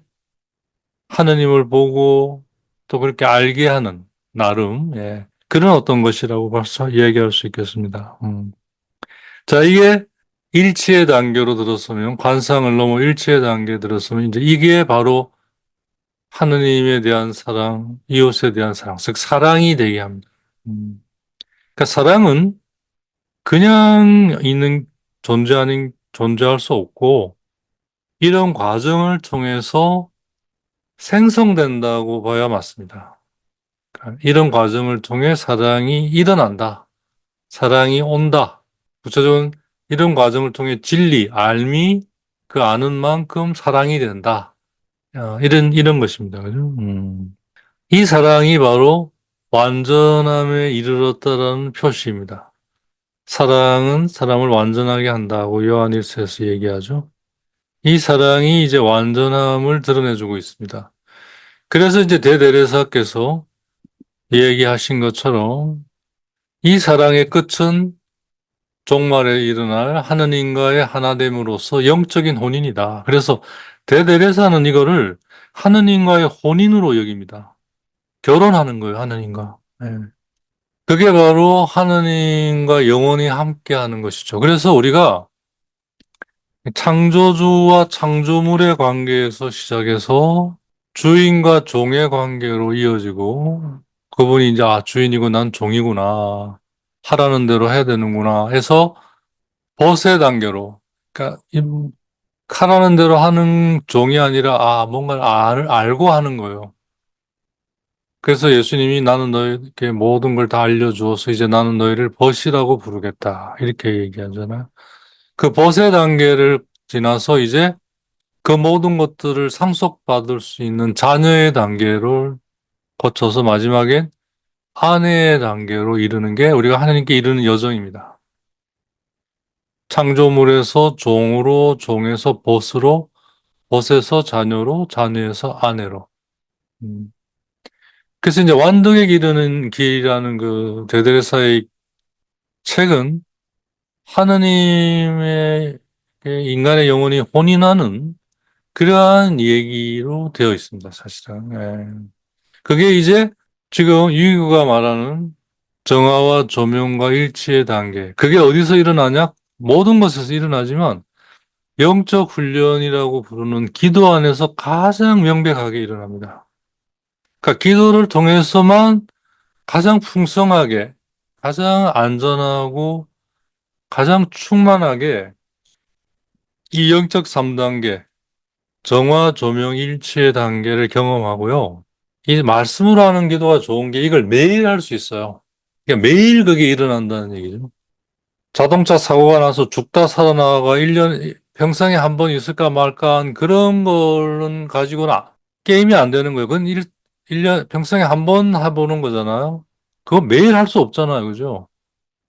Speaker 1: 하느님을 보고 또 그렇게 알게 하는 나름 그런 어떤 것이라고 벌써 이야기할 수 있겠습니다. 자, 이게 일치의 단계로 들었으면 관상을 넘어 일치의 단계에 들었으면 이제 이게 바로 하느님에 대한 사랑, 이웃에 대한 사랑, 즉 사랑이 되게 합니다. 그러니까 사랑은 그냥 있는 존재할 수 없고 이런 과정을 통해서 생성된다고 봐야 맞습니다. 그러니까 이런 과정을 통해 사랑이 일어난다. 사랑이 온다. 구체적으로 이런 과정을 통해 진리, 알미, 그 아는 만큼 사랑이 된다. 이런 것입니다. 그죠? 이 사랑이 바로 완전함에 이르렀다라는 표시입니다. 사랑은 사람을 완전하게 한다고 요한일서에서 얘기하죠. 이 사랑이 이제 완전함을 드러내주고 있습니다. 그래서 이제 대대레사께서 얘기하신 것처럼 이 사랑의 끝은 종말에 일어날 하느님과의 하나됨으로써 영적인 혼인이다. 그래서 대대레사는 이거를 하느님과의 혼인으로 여깁니다. 결혼하는 거예요, 하느님과. 예. 그게 바로 하느님과 영원히 함께하는 것이죠. 그래서 우리가 창조주와 창조물의 관계에서 시작해서 주인과 종의 관계로 이어지고 그분이 이제 주인이고 난 종이구나. 하라는 대로 해야 되는구나 해서 벗의 단계로 그러니까 하라는 대로 하는 종이 아니라 뭔가를 알고 하는 거예요. 그래서 예수님이 나는 너에게 모든 걸 다 알려주어서 이제 나는 너희를 벗이라고 부르겠다. 이렇게 얘기하잖아요. 그 벗의 단계를 지나서 이제 그 모든 것들을 상속받을 수 있는 자녀의 단계를 거쳐서 마지막엔 아내의 단계로 이르는 게 우리가 하나님께 이르는 여정입니다. 창조물에서 종으로, 종에서 벗으로, 벗에서 자녀로, 자녀에서 아내로. 음. 그래서 이제 완덕에 이르는 길이라는 그 대데레사의 책은 하느님의 인간의 영혼이 혼인하는 그러한 얘기로 되어 있습니다, 사실은. 예. 그게 이제 지금 유희구가 말하는 정화와 조명과 일치의 단계. 그게 어디서 일어나냐? 모든 것에서 일어나지만 영적 훈련이라고 부르는 기도 안에서 가장 명백하게 일어납니다. 그러니까 기도를 통해서만 가장 풍성하게, 가장 안전하고 가장 충만하게 이 영적 3단계, 정화, 조명, 일치의 단계를 경험하고요. 이 말씀으로 하는 기도가 좋은 게 이걸 매일 할 수 있어요. 그러니까 매일 그게 일어난다는 얘기죠. 자동차 사고가 나서 죽다 살아나가 1년, 평생에 한 번 있을까 말까 한 그런 거는 가지고는 게임이 안 되는 거예요. 그건 1년, 평생에 한 번 해보는 거잖아요. 그거 매일 할 수 없잖아요. 그죠?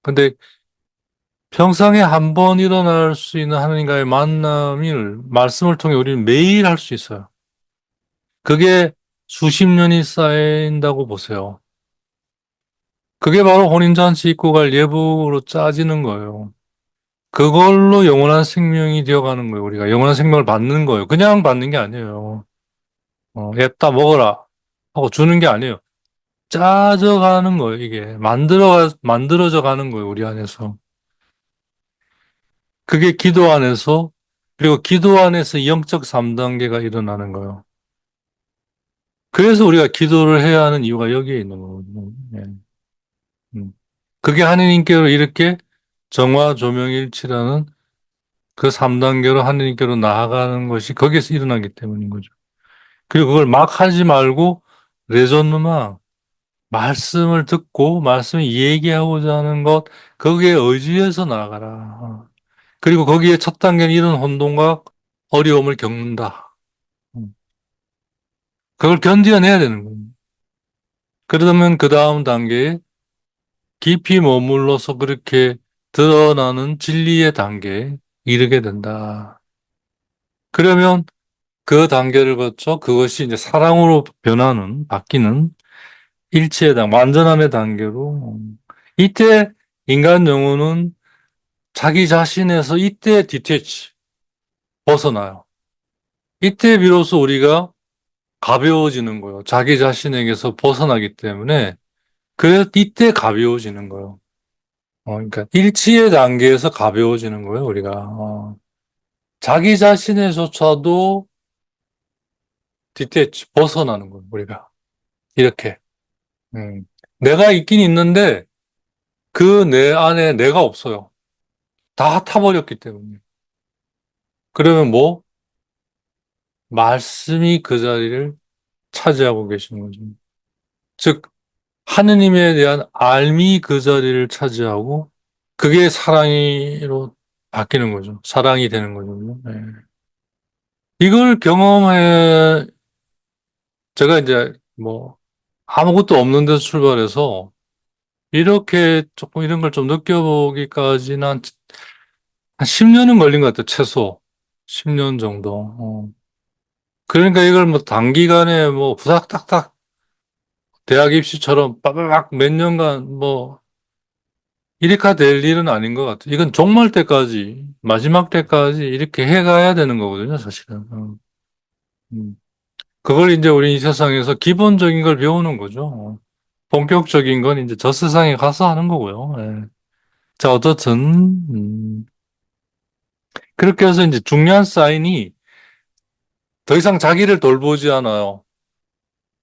Speaker 1: 근데 평생에 한 번 일어날 수 있는 하나님과의 만남을 말씀을 통해 우리는 매일 할 수 있어요. 그게 수십 년이 쌓인다고 보세요. 그게 바로 혼인잔치 입고 갈 예복으로 짜지는 거예요. 그걸로 영원한 생명이 되어가는 거예요. 우리가 영원한 생명을 받는 거예요. 그냥 받는 게 아니에요. 앱다 먹어라 하고 주는 게 아니에요. 짜져가는 거예요. 이게 만들어져 가는 거예요. 우리 안에서. 그게 기도 안에서 그리고 기도 안에서 영적 3단계가 일어나는 거예요. 그래서 우리가 기도를 해야 하는 이유가 여기에 있는 거거든요. 예. 음. 그게 하느님께로 이렇게 정화 조명일치라는 그 3단계로 하느님께로 나아가는 것이 거기에서 일어나기 때문인 거죠. 그리고 그걸 막 하지 말고 레전드만 말씀을 듣고 말씀을 얘기하고자 하는 것 거기에 의지해서 나아가라. 그리고 거기에 첫 단계는 이런 혼돈과 어려움을 겪는다. 그걸 견뎌내야 되는 거예요. 그러면 그 다음 단계에 깊이 머물러서 그렇게 드러나는 진리의 단계에 이르게 된다. 그러면 그 단계를 거쳐 그것이 이제 사랑으로 변하는, 바뀌는 일치의 완전함의 단계로 이때 인간 영혼은 자기 자신에서 이때 디태치, 벗어나요. 이때 비로소 우리가 가벼워지는 거예요. 자기 자신에게서 벗어나기 때문에 그래서 이때 가벼워지는 거예요. 그러니까 일치의 단계에서 가벼워지는 거예요, 우리가. 자기 자신에서조차도 디태치, 벗어나는 거예요, 우리가. 이렇게. 내가 있긴 있는데 그 내 안에 내가 없어요. 다 타버렸기 때문에. 그러면 뭐? 말씀이 그 자리를 차지하고 계시는 거죠. 즉, 하느님에 대한 알미 그 자리를 차지하고 그게 사랑으로 바뀌는 거죠. 사랑이 되는 거죠. 네. 이걸 경험해, 제가 이제 뭐 아무것도 없는 데서 출발해서 이렇게 조금 이런 걸 좀 느껴보기까지는 한 10년은 걸린 것 같아요. 최소. 10년 정도. 그러니까 이걸 뭐 단기간에 뭐 후닥닥닥 대학 입시처럼 빠바박 몇 년간 뭐 이렇게 될 일은 아닌 것 같아요. 이건 종말 때까지, 마지막 때까지 이렇게 해가야 되는 거거든요, 사실은. 음. 그걸 이제 우리 이 세상에서 기본적인 걸 배우는 거죠. 본격적인 건 이제 저 세상에 가서 하는 거고요. 예. 자, 어떻든, 그렇게 해서 이제 중요한 사인이 더 이상 자기를 돌보지 않아요.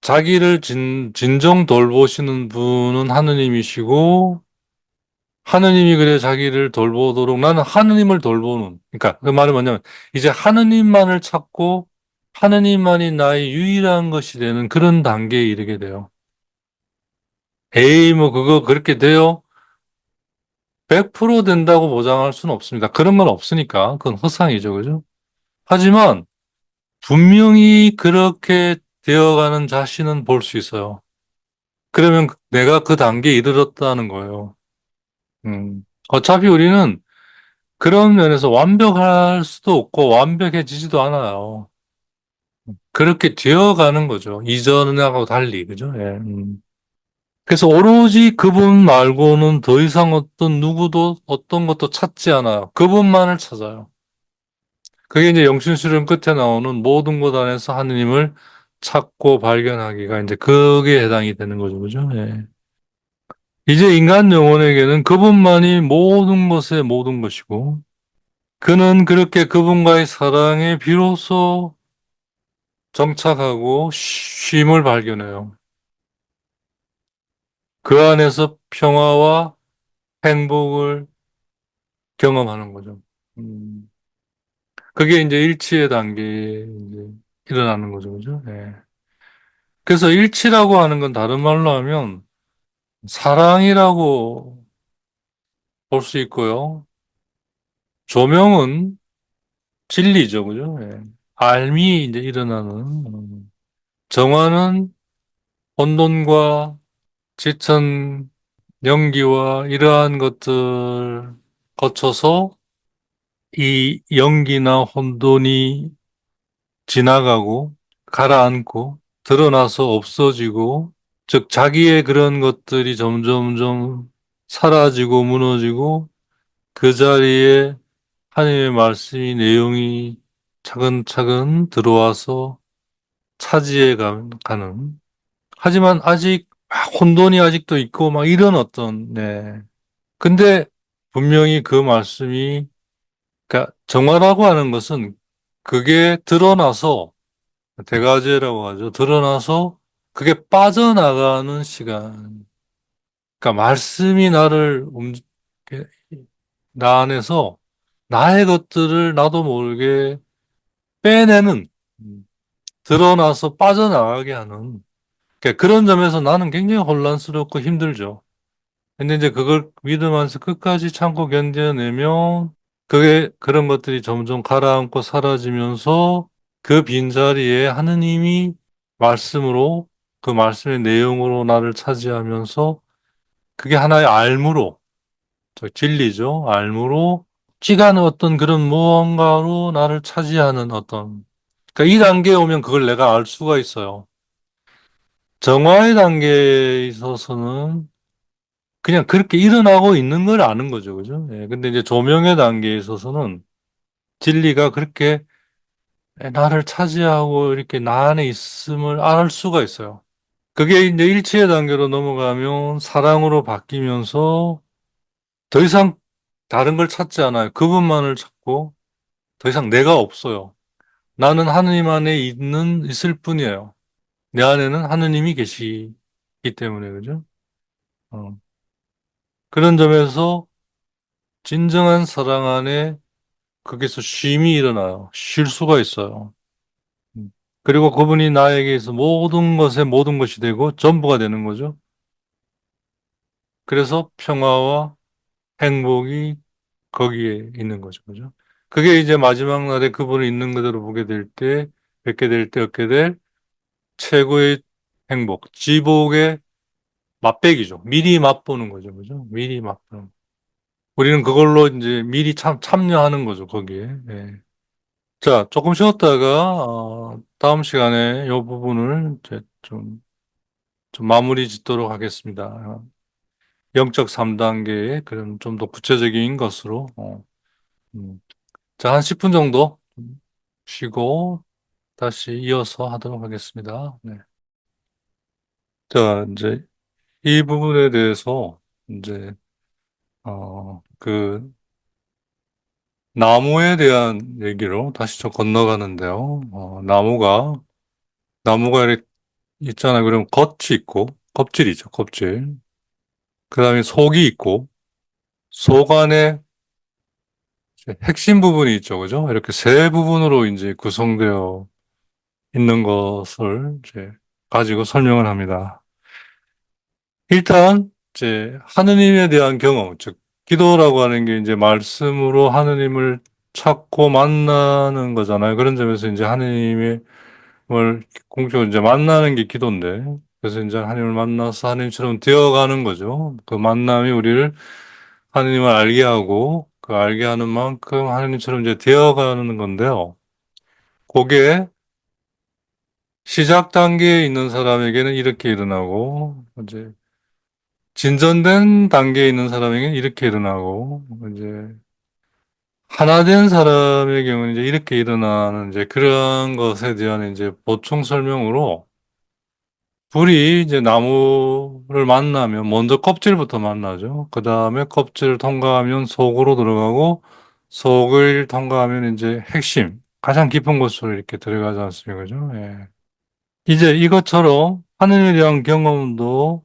Speaker 1: 자기를 진정 돌보시는 분은 하느님이시고, 하느님이 그래 자기를 돌보도록 나는 하느님을 돌보는, 그러니까 그 말은 뭐냐면, 이제 하느님만을 찾고, 하느님만이 나의 유일한 것이 되는 그런 단계에 이르게 돼요. 에이, 뭐, 그거 그렇게 돼요? 100% 된다고 보장할 수는 없습니다. 그런 건 없으니까. 그건 허상이죠, 그죠? 하지만, 분명히 그렇게 되어가는 자신은 볼 수 있어요. 그러면 내가 그 단계에 이르렀다는 거예요. 어차피 우리는 그런 면에서 완벽할 수도 없고 완벽해지지도 않아요. 그렇게 되어가는 거죠. 이전하고 달리, 그죠? 예. 그래서 오로지 그분 말고는 더 이상 어떤 누구도 어떤 것도 찾지 않아요. 그분만을 찾아요. 그게 이제 영신수련 끝에 나오는 모든 것 안에서 하느님을 찾고 발견하기가 이제 그게 해당이 되는 거죠. 그죠? 예. 이제 인간 영혼에게는 그분만이 모든 것의 모든 것이고, 그는 그렇게 그분과의 사랑에 비로소 정착하고 쉼을 발견해요. 그 안에서 평화와 행복을 경험하는 거죠. 음, 그게 이제 일치의 단계에 이제 일어나는 거죠. 그죠? 예. 그래서 일치라고 하는 건 다른 말로 하면 사랑이라고 볼 수 있고요. 조명은 진리죠. 그죠? 예. 알미 이제 일어나는 정화는 혼돈과 지천 연기와 이러한 것들 거쳐서 이 연기나 혼돈이 지나가고 가라앉고 드러나서 없어지고 즉 자기의 그런 것들이 점점점 사라지고 무너지고 그 자리에 하나님의 말씀이 내용이 차근차근 들어와서 차지해 가는 하지만 아직 막 혼돈이 아직도 있고 막 이런 어떤 네. 근데 분명히 그 말씀이 그러니까 정화라고 하는 것은 그게 드러나서 대가제라고 하죠. 드러나서 그게 빠져나가는 시간. 그러니까 말씀이 나를 나 안에서 나의 것들을 나도 모르게 빼내는 드러나서 빠져나가게 하는 그러니까 그런 점에서 나는 굉장히 혼란스럽고 힘들죠. 근데 이제 그걸 믿으면서 끝까지 참고 견뎌내면 그게 그런 것들이 점점 가라앉고 사라지면서 그 빈자리에 하느님이 말씀으로 그 말씀의 내용으로 나를 차지하면서 그게 하나의 알무로 저 진리죠. 알무로 찌가는 어떤 그런 무언가로 나를 차지하는 어떤 그러니까 이 단계에 오면 그걸 내가 알 수가 있어요. 정화의 단계에 있어서는 그냥 그렇게 일어나고 있는 걸 아는 거죠. 그죠? 예. 근데 이제 조명의 단계에 있어서는 진리가 그렇게 나를 차지하고 이렇게 나 안에 있음을 알 수가 있어요. 그게 이제 일치의 단계로 넘어가면 사랑으로 바뀌면서 더 이상 다른 걸 찾지 않아요. 그분만을 찾고 더 이상 내가 없어요. 나는 하느님 안에 있을 뿐이에요. 내 안에는 하느님이 계시기 때문에, 그죠? 어. 그런 점에서 진정한 사랑 안에 거기서 쉼이 일어나요. 쉴 수가 있어요. 음. 그리고 그분이 나에게서 모든 것의 모든 것이 되고 전부가 되는 거죠. 그래서 평화와 행복이 거기에 있는 거죠. 그죠? 그게 이제 마지막 날에 그분을 있는 그대로 보게 될 때, 뵙게 될 때 얻게 될 최고의 행복, 지복의 맛배기죠. 미리 맛보는 거죠. 그죠? 미리 맛보는. 우리는 그걸로 이제 미리 참여하는 거죠. 거기에. 예. 자, 조금 쉬었다가, 다음 시간에 이 부분을 이제 좀 마무리 짓도록 하겠습니다. 영적 3단계의 그런 좀 더 구체적인 것으로, 음. 자, 한 10분 정도 쉬고 다시 이어서 하도록 하겠습니다. 네. 자, 이제 이 부분에 대해서 이제, 그 나무에 대한 얘기로 다시 좀 건너가는데요. 나무가 이렇게 있잖아요. 그러면 겉이 있고, 껍질이죠, 껍질. 그 다음에 속이 있고, 속 안에 이제 핵심 부분이 있죠. 그죠? 이렇게 세 부분으로 이제 구성되어 있는 것을 이제 가지고 설명을 합니다. 일단, 이제 하느님에 대한 경험, 즉, 기도라고 하는 게 이제 말씀으로 하느님을 찾고 만나는 거잖아요. 그런 점에서 이제 하느님을 공적으로 이제 만나는 게 기도인데, 그래서 이제 하나님을 만나서 하나님처럼 되어가는 거죠. 그 만남이 우리를 하나님을 알게 하고, 그 알게 하는 만큼 하나님처럼 이제 되어가는 건데요. 그게 시작 단계에 있는 사람에게는 이렇게 일어나고, 이제 진전된 단계에 있는 사람에게는 이렇게 일어나고, 이제 하나 된 사람의 경우는 이제 이렇게 일어나는 이제 그런 것에 대한 이제 보충 설명으로 불이 이제 나무를 만나면 먼저 껍질부터 만나죠. 그 다음에 껍질을 통과하면 속으로 들어가고 속을 통과하면 이제 핵심, 가장 깊은 곳으로 이렇게 들어가지 않습니까? 그죠? 예. 이제 이것처럼 하늘에 대한 경험도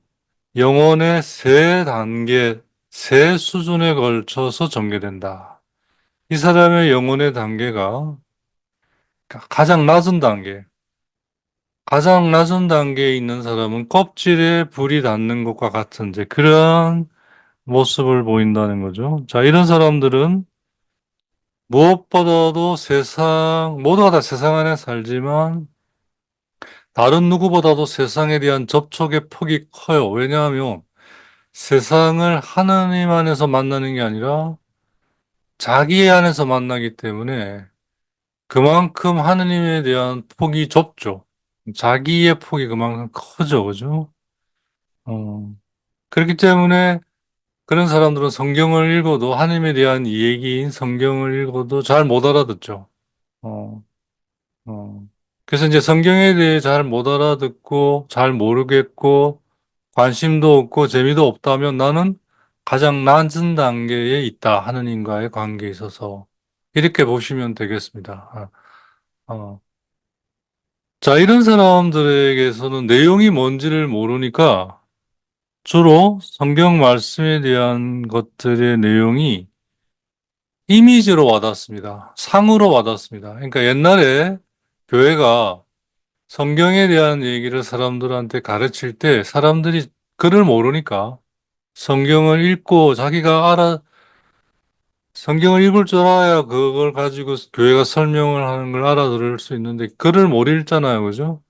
Speaker 1: 영혼의 세 단계, 세 수준에 걸쳐서 전개된다. 이 사람의 영혼의 단계가 가장 낮은 단계, 가장 낮은 단계에 있는 사람은 껍질에 불이 닿는 것과 같은 이제 그런 모습을 보인다는 거죠. 자, 이런 사람들은 무엇보다도 모두가 다 세상 안에 살지만 다른 누구보다도 세상에 대한 접촉의 폭이 커요. 왜냐하면 세상을 하나님 안에서 만나는 게 아니라 자기 안에서 만나기 때문에 그만큼 하느님에 대한 폭이 좁죠. 자기의 폭이 그만큼 커져, 그죠? 어. 그렇기 때문에 그런 사람들은 성경을 읽어도 하느님에 대한 얘기인 성경을 읽어도 잘 못 알아듣죠. 어, 어. 그래서 이제 성경에 대해 잘 못 알아듣고 잘 모르겠고 관심도 없고 재미도 없다면 나는 가장 낮은 단계에 있다. 하느님과의 관계에 있어서. 이렇게 보시면 되겠습니다. 어. 자, 이런 사람들에게서는 내용이 뭔지를 모르니까 주로 성경 말씀에 대한 것들의 내용이 이미지로 와닿습니다. 상으로 와닿습니다. 그러니까 옛날에 교회가 성경에 대한 얘기를 사람들한테 가르칠 때 사람들이 글을 모르니까 성경을 읽고 성경을 읽을 줄 알아야 그걸 가지고 교회가 설명을 하는 걸 알아들을 수 있는데 글을 못 읽잖아요. 그죠?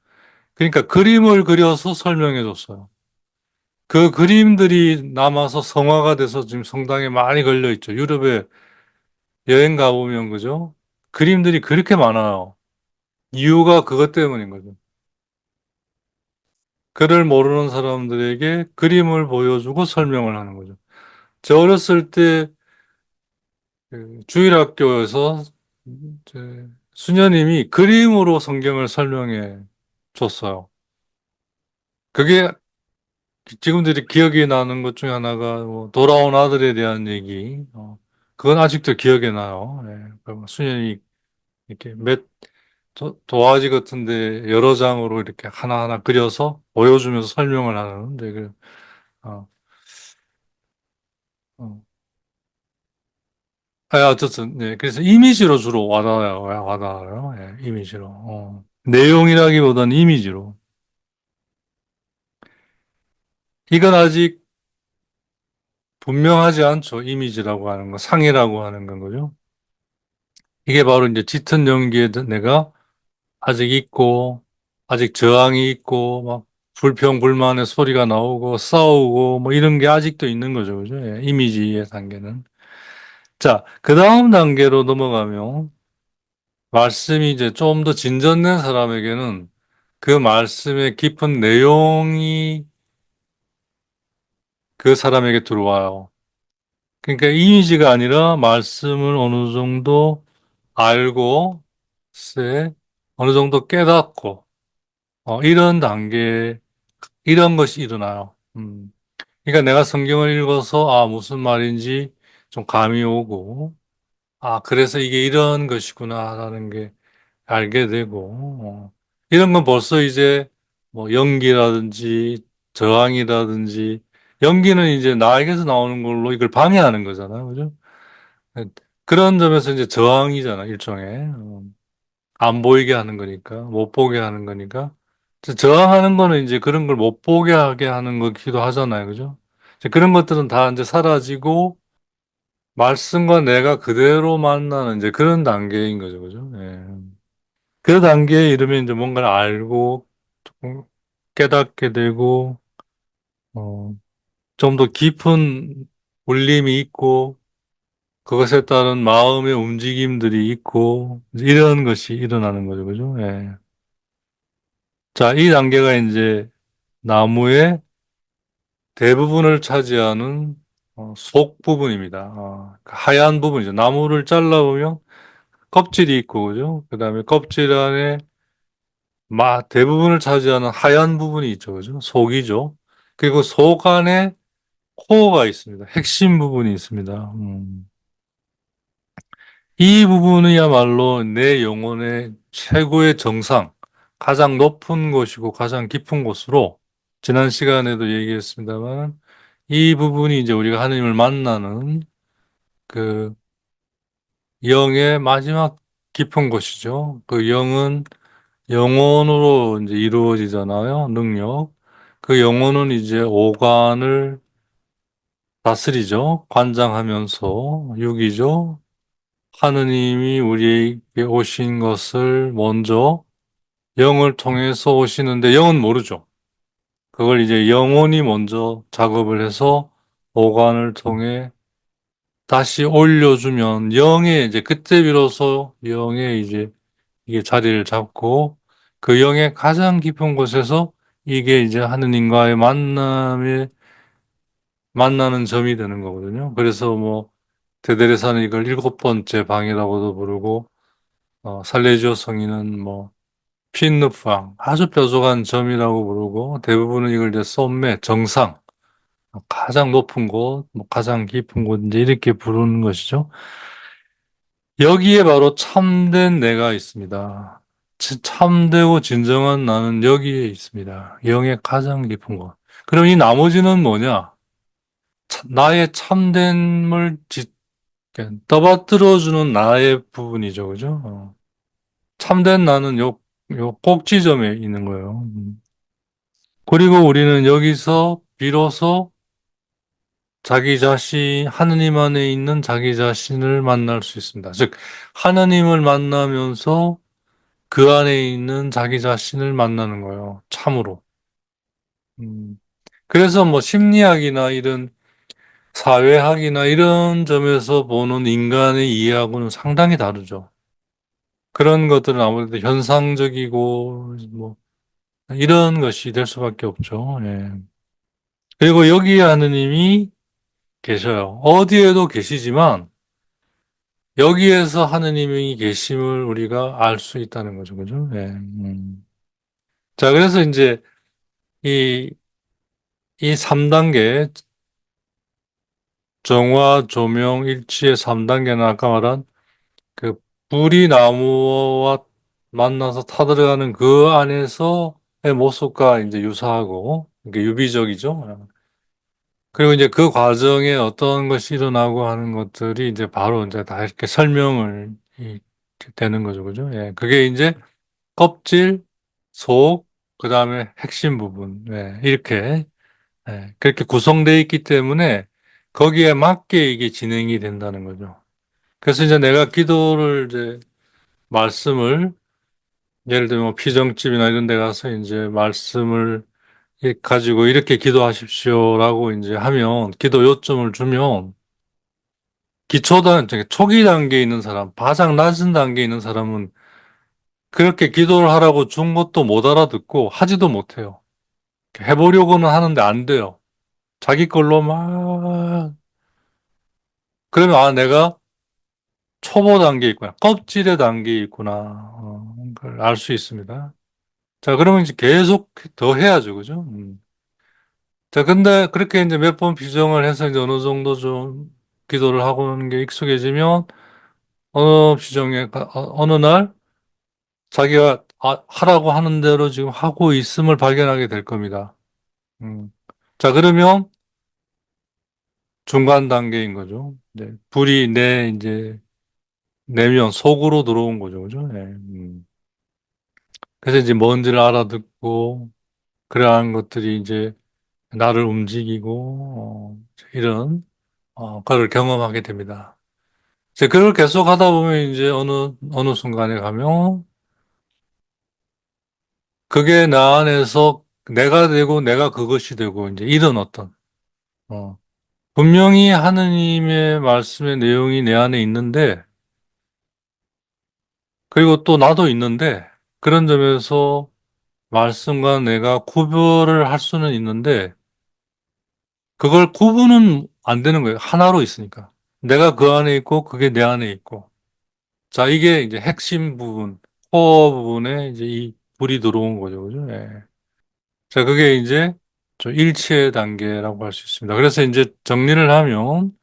Speaker 1: 그러니까 그림을 그려서 설명해 줬어요. 그 그림들이 남아서 성화가 돼서 지금 성당에 많이 걸려 있죠. 유럽에 여행 가보면, 그죠? 그림들이 그렇게 많아요. 이유가 그것 때문인 거죠. 글을 모르는 사람들에게 그림을 보여주고 설명을 하는 거죠. 저 어렸을 때 주일학교에서 이제 수녀님이 그림으로 성경을 설명해 줬어요. 그게 지금들이 기억이 나는 것 중에 하나가 뭐 돌아온 아들에 대한 얘기. 그건 아직도 기억에 나요. 예. 그럼 수녀이 이렇게 도화지 같은데 여러 장으로 이렇게 하나하나 그려서 보여주면서 설명을 하는데 어, 어. 어쨌든 네. 그래서 이미지로 주로 와닿아요. 예, 이미지로. 내용이라기보다는 이미지로. 이건 아직 분명하지 않죠. 이미지라고 하는 거, 상이라고 하는 건 거죠. 이게 바로 이제 짙은 연기에 내가 아직 있고, 아직 저항이 있고, 막 불평불만의 소리가 나오고, 싸우고, 뭐 이런 게 아직도 있는 거죠. 그죠? 예, 이미지의 단계는. 자, 그 다음 단계로 넘어가면, 말씀이 이제 좀 더 진전된 사람에게는 그 말씀의 깊은 내용이 그 사람에게 들어와요. 그러니까 이미지가 아니라 말씀을 어느 정도 알고, 어느 정도 깨닫고, 이런 단계, 이런 것이 일어나요. 그러니까 내가 성경을 읽어서, 무슨 말인지 좀 감이 오고, 그래서 이게 이런 것이구나라는 게 알게 되고, 이런 건 벌써 이제 뭐 연기라든지 저항이라든지, 연기는 이제 나에게서 나오는 걸로 이걸 방해하는 거잖아요. 그죠? 네, 그런 점에서 이제 저항이잖아, 일종의. 안 보이게 하는 거니까, 못 보게 하는 거니까. 저항하는 거는 이제 그런 걸 못 보게 하게 하는 거기도 하잖아요. 그죠? 이제 그런 것들은 다 이제 사라지고, 말씀과 내가 그대로 만나는 이제 그런 단계인 거죠. 그죠? 예. 그 단계에 이르면 이제 뭔가를 알고 조금 깨닫게 되고, 어, 좀 더 깊은 울림이 있고, 그것에 따른 마음의 움직임들이 있고, 이런 것이 일어나는 거죠. 그죠? 예. 자, 이 단계가 이제 나무의 대부분을 차지하는 속 부분입니다. 그 하얀 부분이죠. 나무를 잘라보면 껍질이 있고, 그죠? 그 다음에 껍질 안에 대부분을 차지하는 하얀 부분이 있죠. 그죠? 속이죠. 그리고 속 안에 코어가 있습니다. 핵심 부분이 있습니다. 이 부분이야말로 내 영혼의 최고의 정상, 가장 높은 곳이고 가장 깊은 곳으로 지난 시간에도 얘기했습니다만 이 부분이 이제 우리가 하나님을 만나는 그 영의 마지막 깊은 곳이죠. 그 영은 영혼으로 이제 이루어지잖아요. 능력. 그 영혼은 이제 오간을 다스리죠. 관장하면서 육이죠. 하느님이 우리에게 오신 것을 먼저 영을 통해서 오시는데 영은 모르죠. 그걸 이제 영혼이 먼저 작업을 해서 오간을 통해 다시 올려주면 영의 이제 그때 비로소 영의 이제 이게 자리를 잡고 그 영의 가장 깊은 곳에서 이게 이제 하느님과의 만나는 점이 되는 거거든요. 그래서 뭐 대대레사는 이걸 일곱 번째 방이라고도 부르고 살레지오 성인은 뭐 핀느팡 아주 뾰족한 점이라고 부르고 대부분은 이걸 이제 썸매 정상 가장 높은 곳, 뭐 가장 깊은 곳 이제 이렇게 부르는 것이죠. 여기에 바로 참된 내가 있습니다. 참되고 진정한 나는 여기에 있습니다. 영의 가장 깊은 곳. 그럼 이 나머지는 뭐냐? 나의 참됨을 떠받들어주는 나의 부분이죠. 그죠? 참된 나는 요 꼭지점에 있는 거예요. 그리고 우리는 여기서 비로소 자기 자신, 하느님 안에 있는 자기 자신을 만날 수 있습니다. 즉, 하느님을 만나면서 그 안에 있는 자기 자신을 만나는 거예요. 참으로. 음. 그래서 뭐 심리학이나 이런 사회학이나 이런 점에서 보는 인간의 이해하고는 상당히 다르죠. 그런 것들은 아무래도 현상적이고 뭐 이런 것이 될 수밖에 없죠. 예. 그리고 여기에 하느님이 계셔요. 어디에도 계시지만 여기에서 하느님이 계심을 우리가 알 수 있다는 거죠. 그죠? 예. 자, 그래서 이제 이, 이 3단계 정화, 조명, 일치의 3단계는 아까 말한 그 불이 나무와 만나서 타들어가는 그 안에서의 모습과 이제 유사하고 이게 유비적이죠. 그리고 이제 그 과정에 어떤 것이 일어나고 하는 것들이 이제 바로 이제 다 이렇게 설명을 되는 거죠. 그죠? 예. 그게 이제 껍질, 속, 그 다음에 핵심 부분. 예. 이렇게, 예. 그렇게 구성되어 있기 때문에 거기에 맞게 이게 진행이 된다는 거죠. 그래서 이제 내가 기도를 이제 말씀을 예를 들면 뭐 피정집이나 이런 데 가서 이제 말씀을 가지고 이렇게 기도하십시오라고 이제 하면 기도 요점을 주면 초기 단계에 있는 사람, 가장 낮은 단계에 있는 사람은 그렇게 기도를 하라고 준 것도 못 알아듣고 하지도 못해요. 해보려고는 하는데 안 돼요. 자기 걸로 막, 그러면 내가 초보 단계에 있구나. 껍질의 단계에 있구나. 그걸 알 수 있습니다. 자, 그러면 이제 계속 더 해야죠. 그죠? 자, 근데 그렇게 이제 몇 번 비정을 해서 이제 어느 정도 좀 기도를 하고 하는 게 익숙해지면 어느 날 자기가 하라고 하는 대로 지금 하고 있음을 발견하게 될 겁니다. 음. 자, 그러면 중간 단계인 거죠. 네. 불이 이제 내면 속으로 들어온 거죠. 그죠? 네. 그래서 이제 뭔지를 알아듣고 그러한 것들이 이제 나를 움직이고 이런 그걸 경험하게 됩니다. 이제 그걸 계속 하다 보면 이제 어느 순간에 가면 그게 나 안에서 내가 되고 내가 그것이 되고 이제 이런 어, 분명히 하느님의 말씀의 내용이 내 안에 있는데 그리고 또 나도 있는데 그런 점에서 말씀과 내가 구별을 할 수는 있는데 그걸 구분은 안 되는 거예요. 하나로 있으니까. 내가 그 안에 있고 그게 내 안에 있고. 자, 이게 이제 핵심 부분, 코어 부분에 이제 이 불이 들어온 거죠. 그죠? 예. 자, 그게 이제 저 일치의 단계라고 할 수 있습니다. 그래서 이제 정리를 하면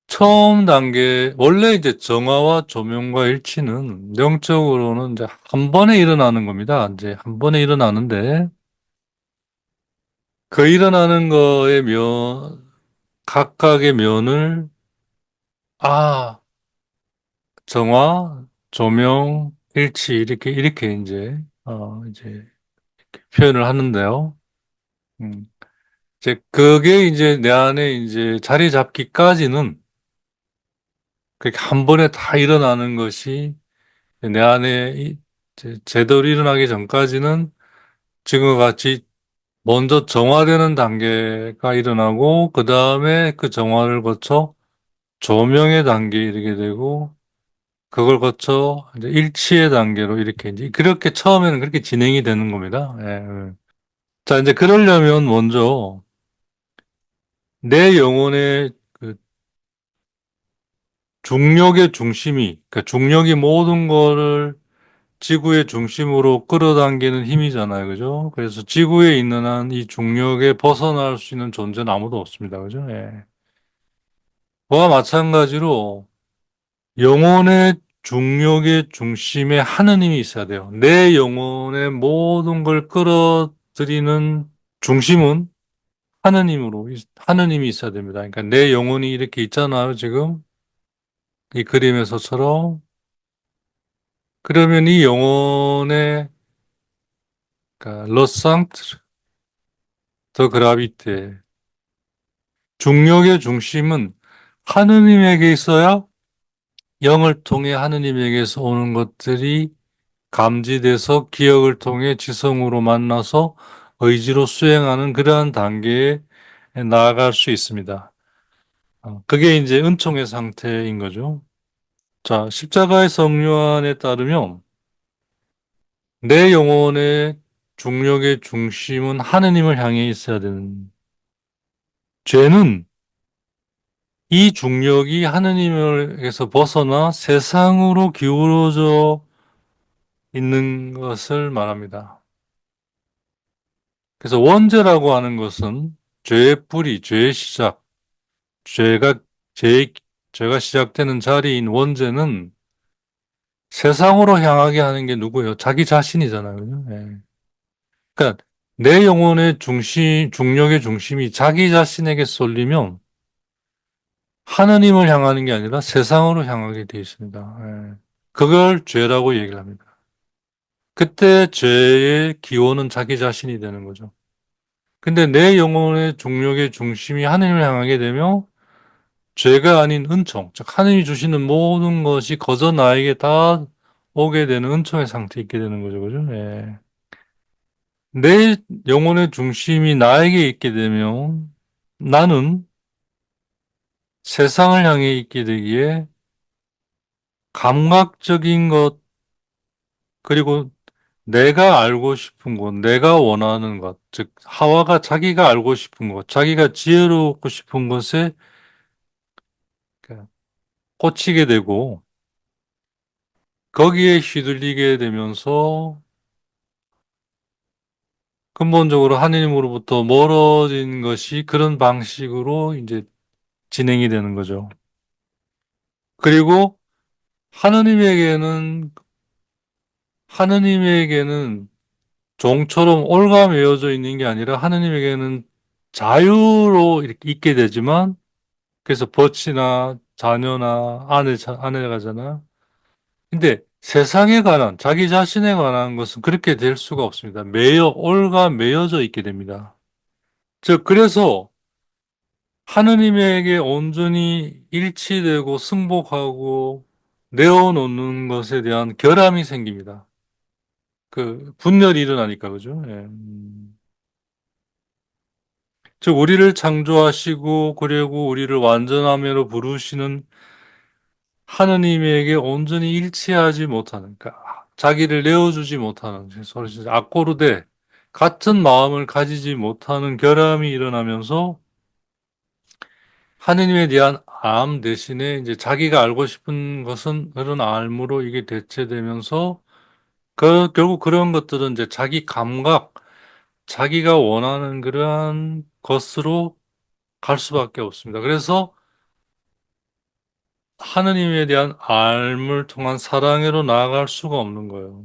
Speaker 1: 처음 단계, 원래 이제 정화와 조명과 일치는 영적으로는 이제 한 번에 일어나는 겁니다. 이제 한 번에 일어나는데 그 일어나는 거의 각각의 면을 아, 정화, 조명, 일치 이렇게 이제 표현을 하는데요. 음. 이제 그게 이제 내 안에 이제 자리 잡기까지는 그렇게 한 번에 다 일어나는 것이 내 안에 이제 제대로 일어나기 전까지는 지금과 같이 먼저 정화되는 단계가 일어나고 그 다음에 그 정화를 거쳐 조명의 단계에 이르게 되고 그걸 거쳐 이제 일치의 단계로 이렇게 이제 그렇게 처음에는 그렇게 진행이 되는 겁니다. 예. 예. 자, 이제 그러려면 먼저 내 영혼의 그 중력의 중심이, 그러니까 중력이 모든 거를 지구의 중심으로 끌어당기는 힘이잖아요. 그죠? 그래서 지구에 있는 한 이 중력에 벗어날 수 있는 존재는 아무도 없습니다. 그죠? 예. 그와 마찬가지로 영혼의 중력의 중심에 하느님이 있어야 돼요. 내 영혼의 모든 걸 끌어들이는 중심은 하느님이 있어야 됩니다. 그러니까 내 영혼이 이렇게 있잖아요, 지금. 이 그림에서처럼. 그러면 이 영혼의, 그러니까, 러상트, 더 그라비테, 중력의 중심은 하느님에게 있어야 영을 통해 하느님에게서 오는 것들이 감지돼서 기억을 통해 지성으로 만나서 의지로 수행하는 그러한 단계에 나아갈 수 있습니다. 그게 이제 은총의 상태인 거죠. 자, 십자가의 성료안에 따르면 내 영혼의 중력의 중심은 하느님을 향해 있어야 되는 죄는 이 중력이 하느님에게서 벗어나 세상으로 기울어져 있는 것을 말합니다. 그래서 원죄라고 하는 것은 죄의 뿌리, 죄의 시작, 죄가, 죄, 죄가 시작되는 자리인 원죄는 세상으로 향하게 하는 게 누구예요? 자기 자신이잖아요. 그죠? 예. 그러니까 내 영혼의 중력의 중심이 자기 자신에게 쏠리면 하느님을 향하는 게 아니라 세상으로 향하게 되어 있습니다. 예. 그걸 죄라고 얘기를 합니다. 그때 죄의 기원은 자기 자신이 되는 거죠. 근데 내 영혼의 중력의 중심이 하느님을 향하게 되면 죄가 아닌 은총, 즉 하느님이 주시는 모든 것이 거저 나에게 다 오게 되는 은총의 상태에 있게 되는 거죠. 그죠? 예. 내 영혼의 중심이 나에게 있게 되면 나는 세상을 향해 있게 되기에 감각적인 것, 그리고 내가 알고 싶은 것, 내가 원하는 것, 즉, 하와가 자기가 알고 싶은 것, 자기가 지혜롭고 싶은 것에 꽂히게 되고, 거기에 휘둘리게 되면서 근본적으로 하느님으로부터 멀어진 것이 그런 방식으로 이제 진행이 되는 거죠. 그리고 하느님에게는, 하느님에게는 종처럼 올가매어져 있는 게 아니라 하느님에게는 자유로 이렇게 있게 되지만 그래서 벗이나 자녀나 아내가잖아. 근데 세상에 관한, 자기 자신에 관한 것은 그렇게 될 수가 없습니다. 올가 매여져 있게 됩니다. 즉, 그래서 하느님에게 온전히 일치되고 승복하고 내어놓는 것에 대한 결함이 생깁니다. 그 분열이 일어나니까 그죠? 예. 즉 우리를 창조하시고 그리고 우리를 완전함으로 부르시는 하느님에게 온전히 일치하지 못하는, 그러니까 자기를 내어주지 못하는, 서로 아꼬르데 같은 마음을 가지지 못하는 결함이 일어나면서 하느님에 대한 암 대신에 이제 자기가 알고 싶은 것은 그런 알무로 이게 대체되면서 결국 그런 것들은 이제 자기 감각, 자기가 원하는 그러한 것으로 갈 수밖에 없습니다. 그래서 하느님에 대한 알을 통한 사랑으로 나아갈 수가 없는 거예요.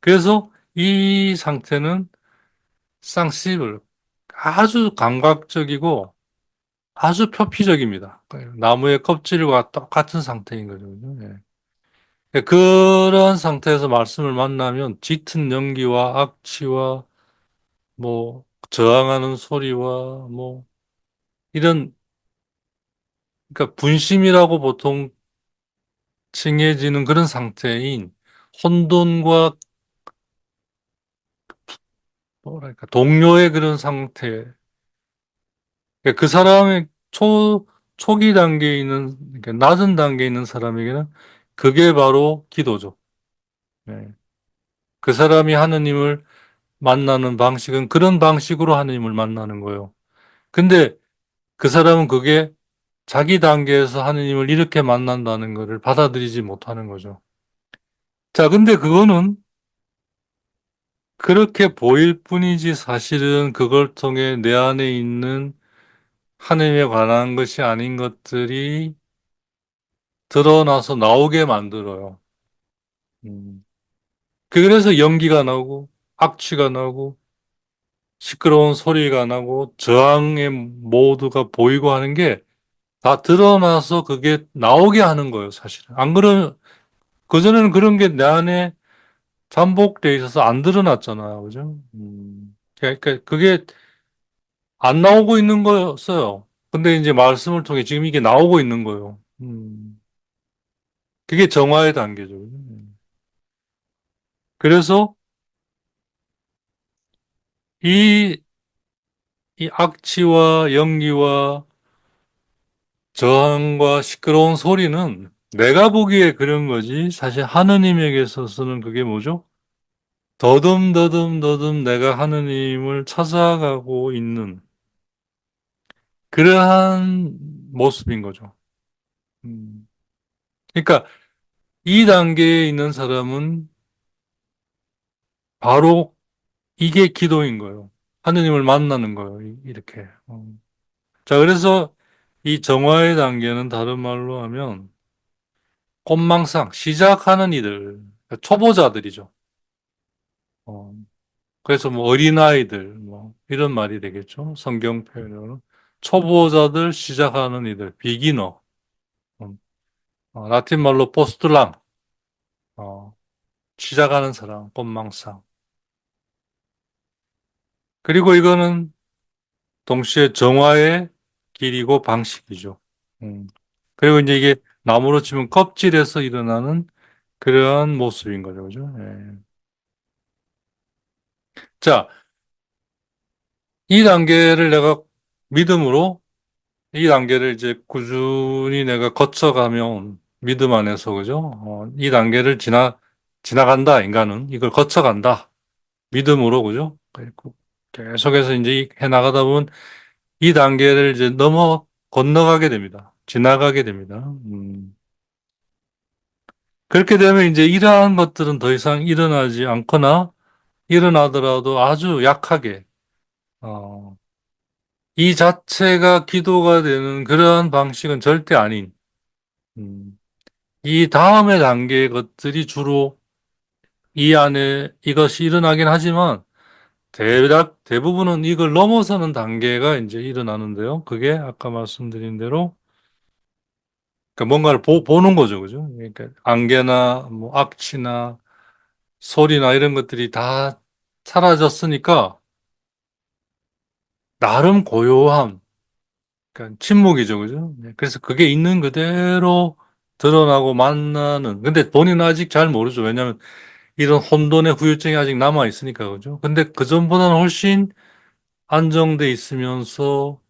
Speaker 1: 그래서 이 상태는 쌍시블, 아주 감각적이고 아주 표피적입니다. 나무의 껍질과 똑같은 상태인 거죠. 예. 그런 상태에서 말씀을 만나면 짙은 연기와 악취와 뭐 저항하는 소리와 뭐 이런, 그러니까 분심이라고 보통 칭해지는 그런 상태인 혼돈과 뭐랄까 동료의 그런 상태. 그러니까 그 사람의 초기 단계에 있는, 그러니까 낮은 단계에 있는 사람에게는 그게 바로 기도죠. 예. 그 사람이 하느님을 만나는 방식은 그런 방식으로 하느님을 만나는 거예요. 근데 그 사람은 그게 자기 단계에서 하느님을 이렇게 만난다는 것을 받아들이지 못하는 거죠. 자, 근데 그거는 그렇게 보일 뿐이지 사실은 그걸 통해 내 안에 있는 하느님에 관한 것이 아닌 것들이 드러나서 나오게 만들어요. 음. 그래서 연기가 나고, 악취가 나고, 시끄러운 소리가 나고, 저항의 모드가 보이고 하는 게 다 드러나서 그게 나오게 하는 거예요, 사실은. 안 그러면, 그전에는 그런 게 내 안에 잠복돼 있어서 안 드러났잖아요, 그죠? 그러니까 그게 안 나오고 있는 거였어요. 근데 이제 말씀을 통해 지금 이게 나오고 있는 거예요. 그게 정화의 단계죠. 그래서 이, 이 악취와 연기와 저항과 시끄러운 소리는 내가 보기에 그런 거지. 사실 하느님에게 있어서는 그게 뭐죠? 더듬더듬 내가 하느님을 찾아가고 있는 그러한 모습인 거죠. 음. 그러니까 이 단계에 있는 사람은 바로 이게 기도인 거예요. 하느님을 만나는 거예요. 이렇게. 자, 그래서 이 정화의 단계는 다른 말로 하면 꽃망상, 시작하는 이들, 그러니까 초보자들이죠. 어, 그래서 뭐 어린아이들, 뭐 이런 말이 되겠죠. 성경 표현으로는. 초보자들 시작하는 이들, 비기너. 라틴 말로 포스툴랑, 어, 시작하는 사람, 꽃망상. 그리고 이거는 동시에 정화의 길이고 방식이죠. 음. 그리고 이제 이게 나무로 치면 껍질에서 일어나는 그러한 모습인 거죠. 그죠? 예. 자, 이 단계를 내가 믿음으로, 이 단계를 이제 꾸준히 내가 거쳐가면 믿음 안에서, 그죠? 이 단계를 지나간다, 인간은. 이걸 거쳐간다. 믿음으로, 그죠? 그리고 계속해서 이제 해 나가다 보면 이 단계를 이제 건너가게 됩니다. 지나가게 됩니다. 그렇게 되면 이제 이러한 것들은 더 이상 일어나지 않거나 일어나더라도 아주 약하게, 어, 이 자체가 기도가 되는 그러한 방식은 절대 아닌, 음, 이 다음의 단계의 것들이 주로 이 안에 이것이 일어나긴 하지만 대부분은 이걸 넘어서는 단계가 이제 일어나는데요. 그게 아까 말씀드린 대로 그러니까 뭔가를 보는 거죠. 그죠? 그러니까 안개나 뭐 악취나 소리나 이런 것들이 다 사라졌으니까 나름 고요함, 그러니까 침묵이죠, 그죠? 네, 그래서 그게 있는 그대로 드러나고 만나는. 근데 본인은 아직 잘 모르죠. 왜냐하면 이런 혼돈의 후유증이 아직 남아 있으니까, 그죠? 근데 그 전보다는 훨씬 안정돼 있으면서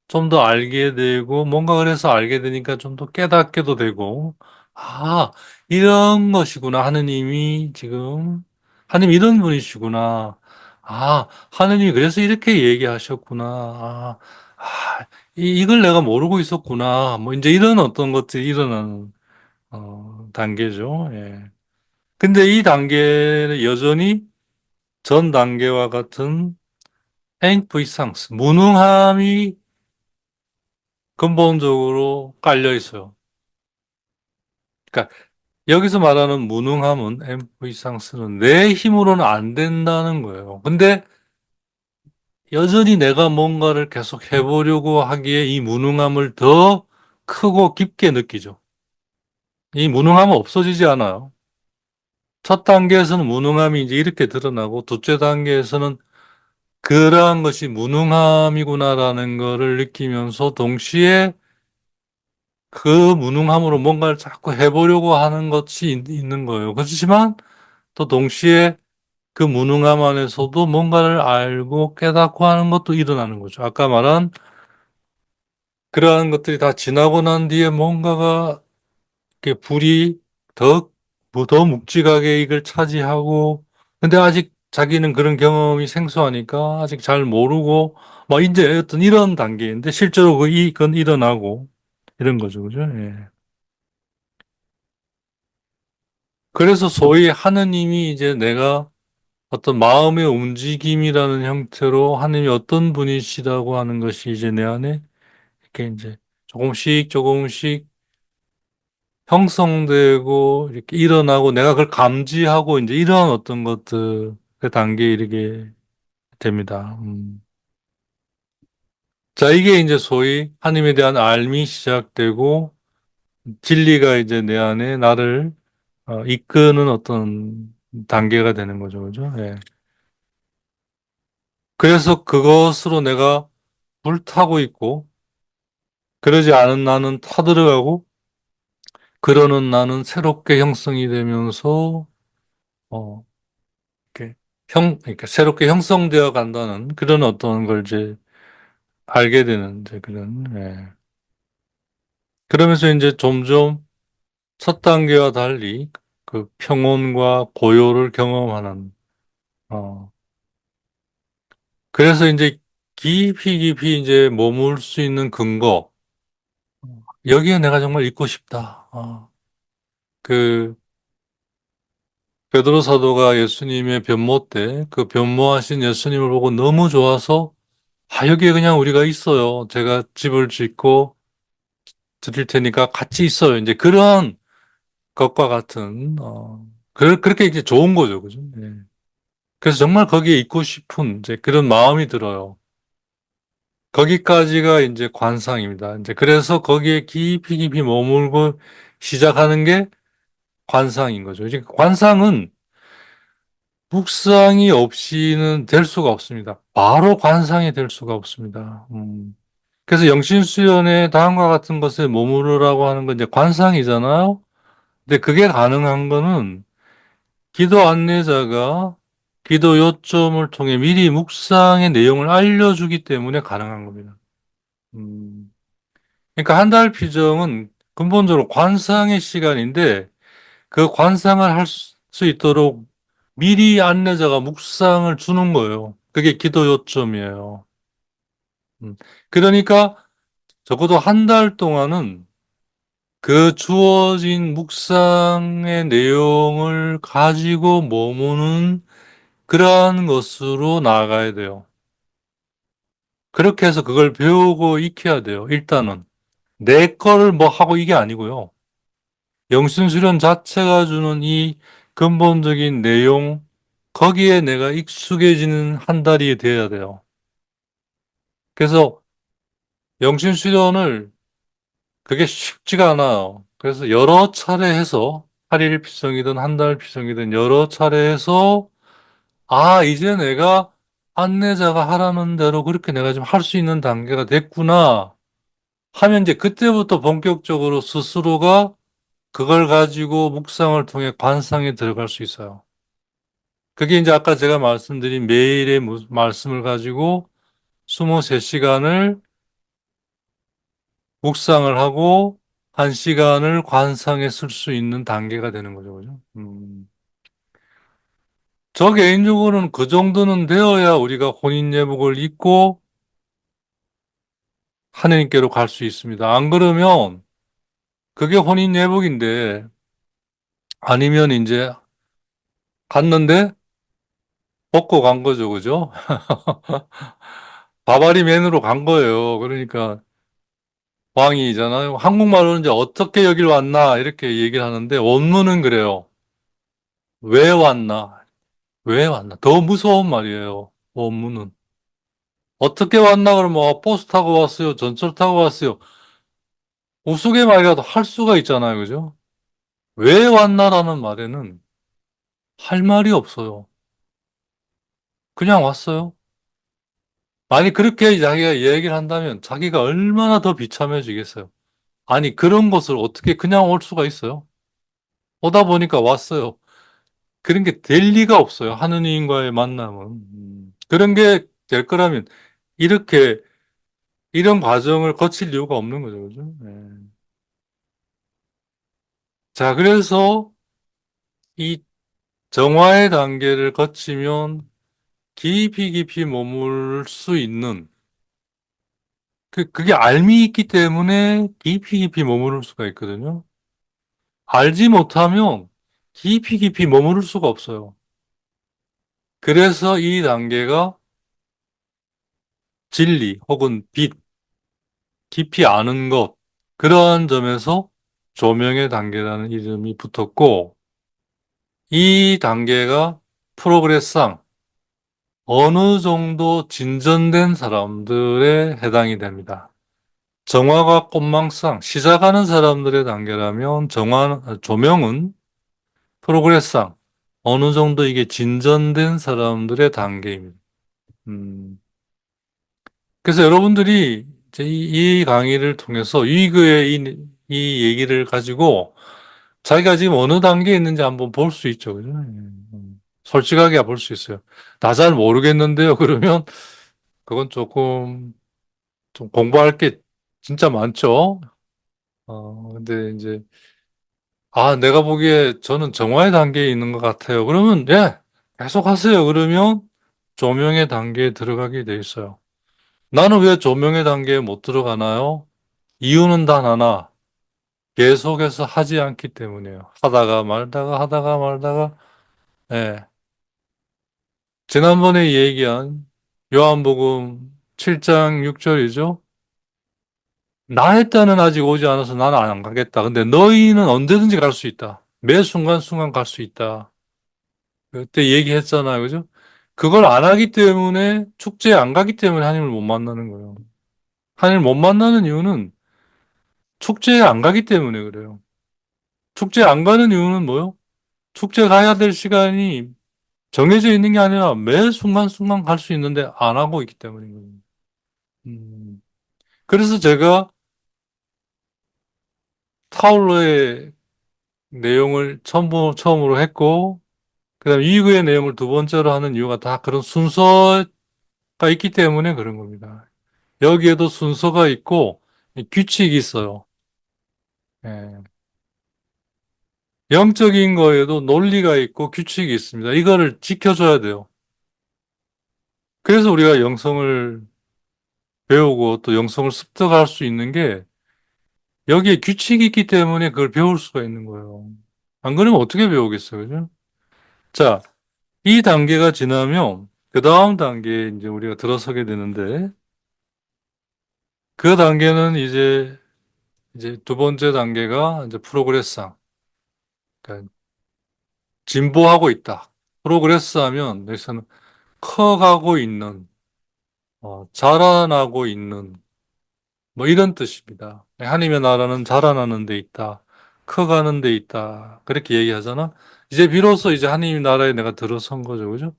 Speaker 1: 좀 더 알게 되고, 뭔가 그래서 알게 되니까 좀 더 깨닫게도 되고, 아, 이런 것이구나. 하느님이 지금, 하느님 이런 분이시구나. 아, 하느님이 그래서 이렇게 얘기하셨구나. 이걸 내가 모르고 있었구나. 뭐, 이제 이런 어떤 것들이 일어나는, 단계죠. 예. 근데 이 단계는 여전히 전 단계와 같은 행프이상스, 무능함이 근본적으로 깔려 있어요. 그러니까 여기서 말하는 무능함은 엠프이상스는 내 힘으로는 안 된다는 거예요. 근데 여전히 내가 뭔가를 계속 해보려고 하기에 이 무능함을 더 크고 깊게 느끼죠. 이 무능함은 없어지지 않아요. 첫 단계에서는 무능함이 이제 이렇게 드러나고, 둘째 단계에서는 그러한 것이 무능함이구나라는 거를 느끼면서 동시에 그 무능함으로 뭔가를 자꾸 해보려고 하는 것이 있는 거예요. 그렇지만 또 동시에 그 무능함 안에서도 뭔가를 알고 깨닫고 하는 것도 일어나는 거죠. 아까 말한 그러한 것들이 다 지나고 난 뒤에 뭔가가 이렇게 불이 더, 더 묵직하게 이걸 차지하고, 근데 아직 자기는 그런 경험이 생소하니까 아직 잘 모르고, 막 이제 어떤 이런 단계인데 실제로 그건 일어나고 이런 거죠. 그죠? 예. 그래서 소위 하느님이 이제 내가 어떤 마음의 움직임이라는 형태로 하느님이 어떤 분이시라고 하는 것이 이제 내 안에 이렇게 이제 조금씩 조금씩 형성되고 이렇게 일어나고 내가 그걸 감지하고 이제 이런 어떤 것들 그 단계에 이르게 됩니다. 자, 이게 이제 소위 하나님에 대한 알미 시작되고 진리가 이제 내 안에 나를 이끄는 어떤 단계가 되는 거죠. 그죠? 예. 그래서 그것으로 내가 불타고 있고, 그러지 않은 나는 타들어가고, 그러는 나는 새롭게 형성이 되면서, 어, 이렇게 그러니까 새롭게 형성되어 간다는 그런 어떤 걸 이제 알게 되는 이제 그런, 예. 그러면서 이제 점점 첫 단계와 달리 그 평온과 고요를 경험하는, 어, 그래서 이제 깊이 깊이 이제 머물 수 있는 근거, 여기에 내가 정말 있고 싶다. 그 베드로 사도가 예수님의 변모 때 그 변모하신 예수님을 보고 너무 좋아서 여기에 그냥 우리가 있어요. 제가 집을 짓고 드릴 테니까 같이 있어요. 이제 그런 것과 같은 그렇게 이제 좋은 거죠. 그죠? 예. 그래서 정말 거기에 있고 싶은 이제 그런 마음이 들어요. 거기까지가 이제 관상입니다. 이제 그래서 거기에 깊이 깊이 머물고 시작하는 게 관상인 거죠. 이제 관상은 묵상이 없이는 될 수가 없습니다. 바로 관상이 될 수가 없습니다. 그래서 영신수연의 다음과 같은 것에 머무르라고 하는 건 이제 관상이잖아요. 근데 그게 가능한 거는 기도 안내자가 기도 요점을 통해 미리 묵상의 내용을 알려주기 때문에 가능한 겁니다. 음, 그러니까 한 달 피정은 근본적으로 관상의 시간인데 그 관상을 할 수 있도록 미리 안내자가 묵상을 주는 거예요. 그게 기도 요점이에요. 음, 그러니까 적어도 한 달 동안은 그 주어진 묵상의 내용을 가지고 머무는 그러한 것으로 나아가야 돼요. 그렇게 해서 그걸 배우고 익혀야 돼요. 일단은. 내 거를 뭐 하고 이게 아니고요. 영신수련 자체가 주는 이 근본적인 내용, 거기에 내가 익숙해지는 한 달이 돼야 돼요. 그래서 영신수련을 그게 쉽지가 않아요. 그래서 여러 차례 해서 8일 피성이든 한 달 피성이든 여러 차례 해서 이제 내가 안내자가 하라는 대로 그렇게 내가 지금 할 수 있는 단계가 됐구나 하면 이제 그때부터 본격적으로 스스로가 그걸 가지고 묵상을 통해 관상에 들어갈 수 있어요. 그게 이제 아까 제가 말씀드린 매일의 말씀을 가지고 23시간을 묵상을 하고 1시간을 관상에 쓸 수 있는 단계가 되는 거죠. 그죠? 저 개인적으로는 그 정도는 되어야 우리가 혼인예복을 잊고 하느님께로 갈 수 있습니다. 안 그러면 그게 혼인예복인데 아니면 이제 갔는데 벗고 간 거죠. 그죠? 바바리 맨으로 간 거예요. 그러니까 왕이잖아요. 한국말로는 이제 어떻게 여길 왔나 이렇게 얘기를 하는데 원문은 그래요. 왜 왔나? 왜 왔나? 더 무서운 말이에요. 원문은. 어떻게 왔나 그러면 버스 타고 왔어요. 전철 타고 왔어요. 우스갯말이라도 할 수가 있잖아요. 그죠? 왜 왔나라는 말에는 할 말이 없어요. 그냥 왔어요. 만약 그렇게 자기가 얘기를 한다면 자기가 얼마나 더 비참해지겠어요. 아니, 그런 것을 어떻게 그냥 올 수가 있어요? 오다 보니까 왔어요. 그런 게 될 리가 없어요. 하느님과의 만남은. 그런 게 될 거라면 이렇게 이런 과정을 거칠 이유가 없는 거죠. 그죠? 네. 자, 그래서 이 정화의 단계를 거치면 깊이 깊이 머물 수 있는 그게 알미 있기 때문에 깊이 깊이 머무를 수가 있거든요. 알지 못하면 깊이 깊이 머무를 수가 없어요. 그래서 이 단계가 진리 혹은 빛, 깊이 아는 것, 그러한 점에서 조명의 단계라는 이름이 붙었고, 이 단계가 프로그레스상 어느 정도 진전된 사람들에 해당이 됩니다. 정화가 꽃망상, 시작하는 사람들의 단계라면 조명은 프로그레스상 어느 정도 이게 진전된 사람들의 단계입니다. 음, 그래서 여러분들이 이제 이 강의를 통해서 이 얘기를 가지고 자기가 지금 어느 단계에 있는지 한번 볼 수 있죠. 그죠? 솔직하게 볼 수 있어요. 나 잘 모르겠는데요. 그러면 그건 조금 좀 공부할 게 진짜 많죠. 근데 이제 내가 보기에 저는 정화의 단계에 있는 것 같아요. 그러면 예, 계속 하세요. 그러면 조명의 단계에 들어가게 돼 있어요. 나는 왜 조명의 단계에 못 들어가나요? 이유는 단 하나. 계속해서 하지 않기 때문이에요. 하다가 말다가, 예. 지난번에 얘기한 요한복음 7장 6절이죠. 나의 때는 아직 오지 않아서 나는 안 가겠다. 근데 너희는 언제든지 갈 수 있다. 매 순간순간 갈 수 있다. 그때 얘기했잖아요. 그죠? 그걸 안 하기 때문에, 축제에 안 가기 때문에 하나님을 못 만나는 거예요. 하나님을 못 만나는 이유는 축제에 안 가기 때문에 그래요. 축제에 안 가는 이유는 뭐요? 축제 가야 될 시간이 정해져 있는 게 아니라 매 순간순간 갈 수 있는데 안 하고 있기 때문인 거예요. 음, 그래서 제가 타올로의 내용을 처음으로 했고, 그 다음에 이거의 내용을 두 번째로 하는 이유가 다 그런 순서가 있기 때문에 그런 겁니다. 여기에도 순서가 있고, 규칙이 있어요. 예. 영적인 거에도 논리가 있고 규칙이 있습니다. 이거를 지켜줘야 돼요. 그래서 우리가 영성을 배우고 또 영성을 습득할 수 있는 게 여기에 규칙이 있기 때문에 그걸 배울 수가 있는 거예요. 안 그러면 어떻게 배우겠어요, 그죠? 자, 이 단계가 지나면 그 다음 단계에 이제 우리가 들어서게 되는데 그 단계는 이제 두 번째 단계가 이제 프로그레스상, 그러니까 진보하고 있다. 프로그레스 하면 여기서는 커가고 있는, 자라나고 있는 뭐 이런 뜻입니다. 하나님의 나라는 자라나는 데 있다. 커가는 데 있다. 그렇게 얘기하잖아. 이제 비로소 이제 하나님의 나라에 내가 들어선 거죠. 그죠?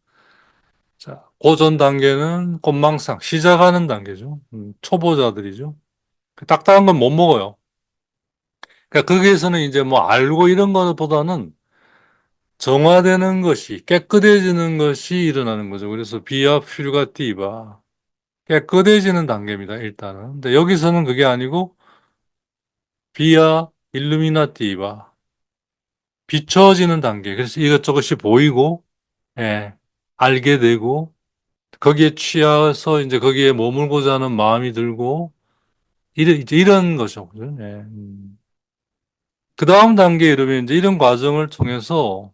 Speaker 1: 자, 고전 단계는 꽃망상, 시작하는 단계죠. 초보자들이죠. 그 딱딱한 건 못 먹어요. 그러니까 거기에서는 이제 뭐 알고 이런 것보다는 정화되는 것이, 깨끗해지는 것이 일어나는 거죠. 그래서 비아 퓨르가티바. 깨끗해지는 단계입니다, 일단은. 근데 여기서는 그게 아니고, 비아 일루미나티바. 비춰지는 단계. 그래서 이것저것이 보이고, 예, 알게 되고, 거기에 취해서 이제 거기에 머물고자 하는 마음이 들고, 이제 이런 거죠. 그죠? 예. 그 다음 단계에 이르면 이제 이런 과정을 통해서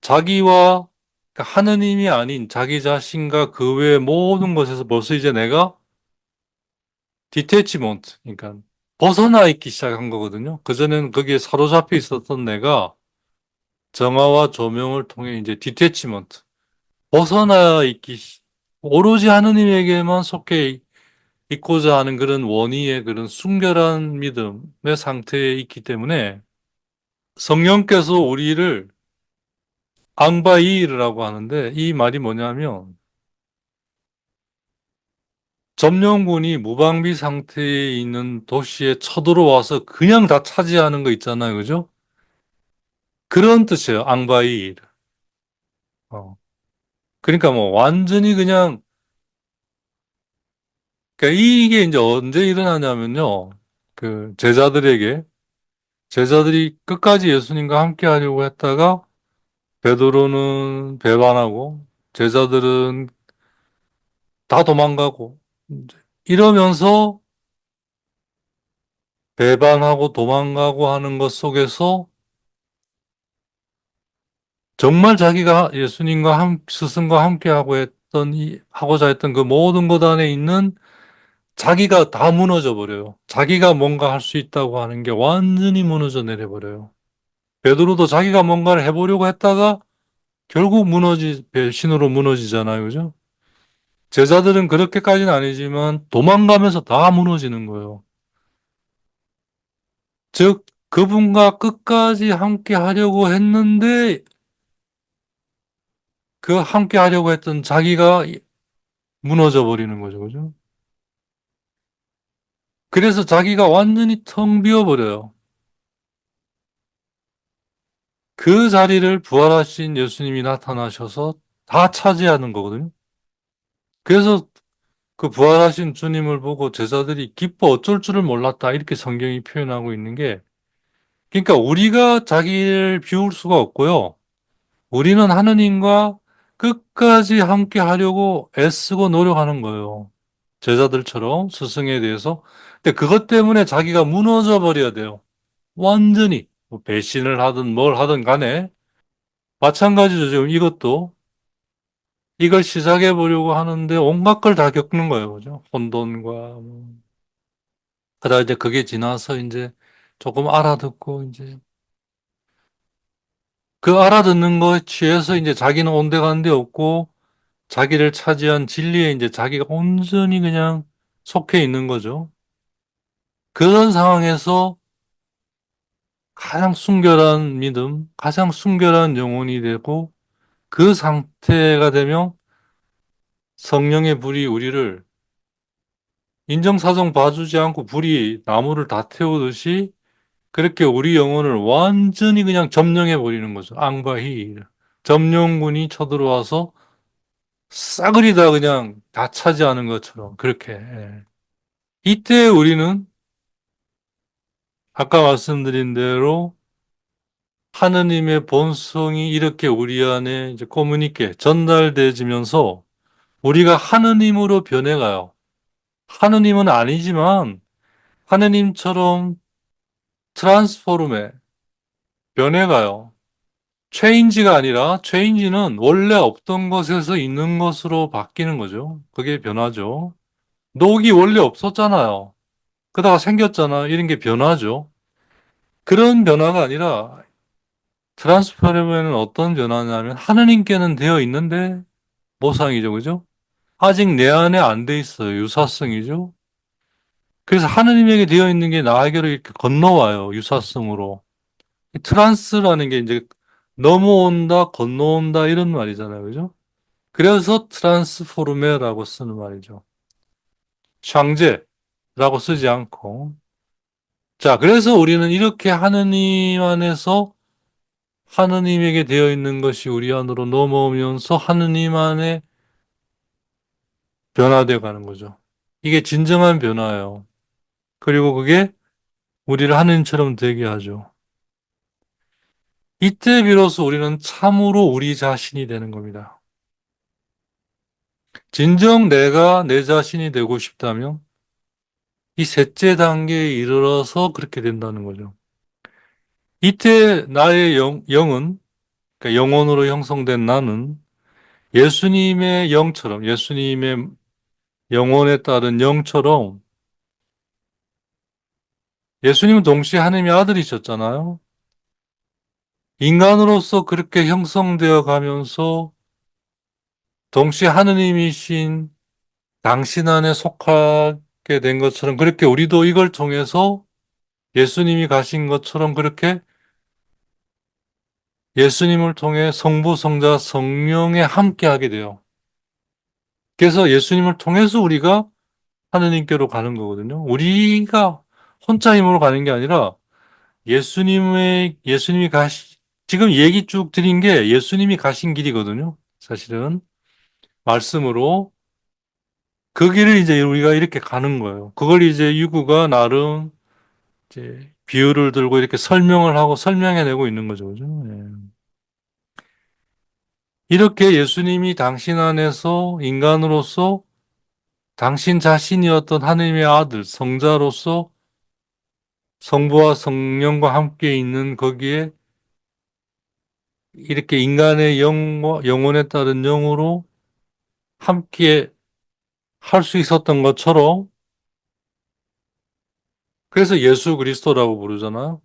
Speaker 1: 자기와 그러니까 하느님이 아닌 자기 자신과 그 외의 모든 것에서 벌써 이제 내가 디태치먼트, 그러니까 벗어나 있기 시작한 거거든요. 그전에는 거기에 사로잡혀 있었던 내가 정화와 조명을 통해 이제 디태치먼트, 벗어나 있기, 오로지 하느님에게만 속해 있고자 하는 그런 원의의 그런 순결한 믿음의 상태에 있기 때문에 성령께서 우리를 앙바이르라고 하는데 이 말이 뭐냐면 점령군이 무방비 상태에 있는 도시에 쳐들어와서 그냥 다 차지하는 거 있잖아요. 그죠? 그런 뜻이에요. 앙바이르. 어. 그러니까 뭐 완전히 그냥 그러니까 이게 이제 언제 일어나냐면요. 그 제자들이 끝까지 예수님과 함께 하려고 했다가 베드로는 배반하고 제자들은 다 도망가고 이제 이러면서 배반하고 도망가고 하는 것 속에서 정말 자기가 예수님과 스승과 함께 하고자 했던 그 모든 것 안에 있는 자기가 다 무너져 버려요. 자기가 뭔가 할 수 있다고 하는 게 완전히 무너져 내려 버려요. 베드로도 자기가 뭔가를 해보려고 했다가 결국 배신으로 무너지잖아요. 그죠? 제자들은 그렇게까지는 아니지만 도망가면서 다 무너지는 거예요. 즉, 그분과 끝까지 함께 하려고 했는데 그 함께 하려고 했던 자기가 무너져 버리는 거죠. 그죠? 그래서 자기가 완전히 텅 비어버려요. 그 자리를 부활하신 예수님이 나타나셔서 다 차지하는 거거든요. 그래서 그 부활하신 주님을 보고 제자들이 기뻐 어쩔 줄을 몰랐다. 이렇게 성경이 표현하고 있는 게, 그러니까 우리가 자기를 비울 수가 없고요. 우리는 하느님과 끝까지 함께 하려고 애쓰고 노력하는 거예요. 제자들처럼 스승에 대해서. 근데 그것 때문에 자기가 무너져 버려야 돼요. 완전히. 뭐 배신을 하든 뭘 하든 간에. 마찬가지죠. 지금 이것도. 이걸 시작해 보려고 하는데 온갖 걸 다 겪는 거예요. 그죠? 혼돈과, 뭐. 그러다 이제 그게 지나서 이제 조금 알아듣고 이제 그 알아듣는 거에 취해서 이제 자기는 온데간데 없고 자기를 차지한 진리에 이제 자기가 온전히 그냥 속해 있는 거죠. 그런 상황에서 가장 순결한 믿음, 가장 순결한 영혼이 되고 그 상태가 되면 성령의 불이 우리를 인정사정 봐주지 않고 불이 나무를 다 태우듯이 그렇게 우리 영혼을 완전히 그냥 점령해 버리는 거죠. 앙바히. 점령군이 쳐들어와서 싸그리 다 그냥 다 차지하는 것처럼 그렇게. 예. 이때 우리는 아까 말씀드린 대로 하느님의 본성이 이렇게 우리 안에 이제 커뮤니케 전달되지면서 우리가 하느님으로 변해가요. 하느님은 아니지만 하느님처럼 트랜스포름에 변해가요. 체인지가 아니라 체인지는 원래 없던 것에서 있는 것으로 바뀌는 거죠. 그게 변화죠. 녹이 원래 없었잖아요. 그러다가 생겼잖아. 이런 게 변화죠. 그런 변화가 아니라 트랜스포름에는 어떤 변화냐면 하느님께는 되어 있는데 모상이죠. 그죠? 아직 내 안에 안 돼 있어요. 유사성이죠. 그래서 하느님에게 되어 있는 게 나에게로 이렇게 건너와요. 유사성으로. 이 트란스라는 게 이제 넘어온다, 건너온다 이런 말이잖아요. 그죠? 그래서 트란스포르메라고 쓰는 말이죠. 샹제라고 쓰지 않고. 자, 그래서 우리는 이렇게 하느님 안에서 하느님에게 되어 있는 것이 우리 안으로 넘어오면서 하느님 안에 변화되어 가는 거죠. 이게 진정한 변화예요. 그리고 그게 우리를 하느님처럼 되게 하죠. 이때 비로소 우리는 참으로 우리 자신이 되는 겁니다. 진정 내가 내 자신이 되고 싶다면 이 셋째 단계에 이르러서 그렇게 된다는 거죠. 이때 나의 영은, 그러니까 영혼으로 형성된 나는 예수님의 영처럼, 예수님의 영혼에 따른 영처럼, 예수님은 동시에 하나님의 아들이셨잖아요. 인간으로서 그렇게 형성되어 가면서 동시에 하느님이신 당신 안에 속하게 된 것처럼 그렇게 우리도 이걸 통해서 예수님이 가신 것처럼 그렇게 예수님을 통해 성부, 성자, 성령에 함께하게 돼요. 그래서 예수님을 통해서 우리가 하느님께로 가는 거거든요. 우리가 혼자 힘으로 가는 게 아니라 예수님이 지금 얘기 쭉 드린 게 예수님이 가신 길이거든요. 사실은. 말씀으로. 그 길을 이제 우리가 이렇게 가는 거예요. 그걸 이제 유구가 나름 이제 비유를 들고 이렇게 설명을 하고 설명해내고 있는 거죠. 그죠? 예. 이렇게 예수님이 당신 안에서 인간으로서 당신 자신이었던 하느님의 아들, 성자로서 성부와 성령과 함께 있는 거기에 이렇게 인간의 영혼에 따른 영으로 함께 할 수 있었던 것처럼 그래서 예수 그리스도라고 부르잖아요.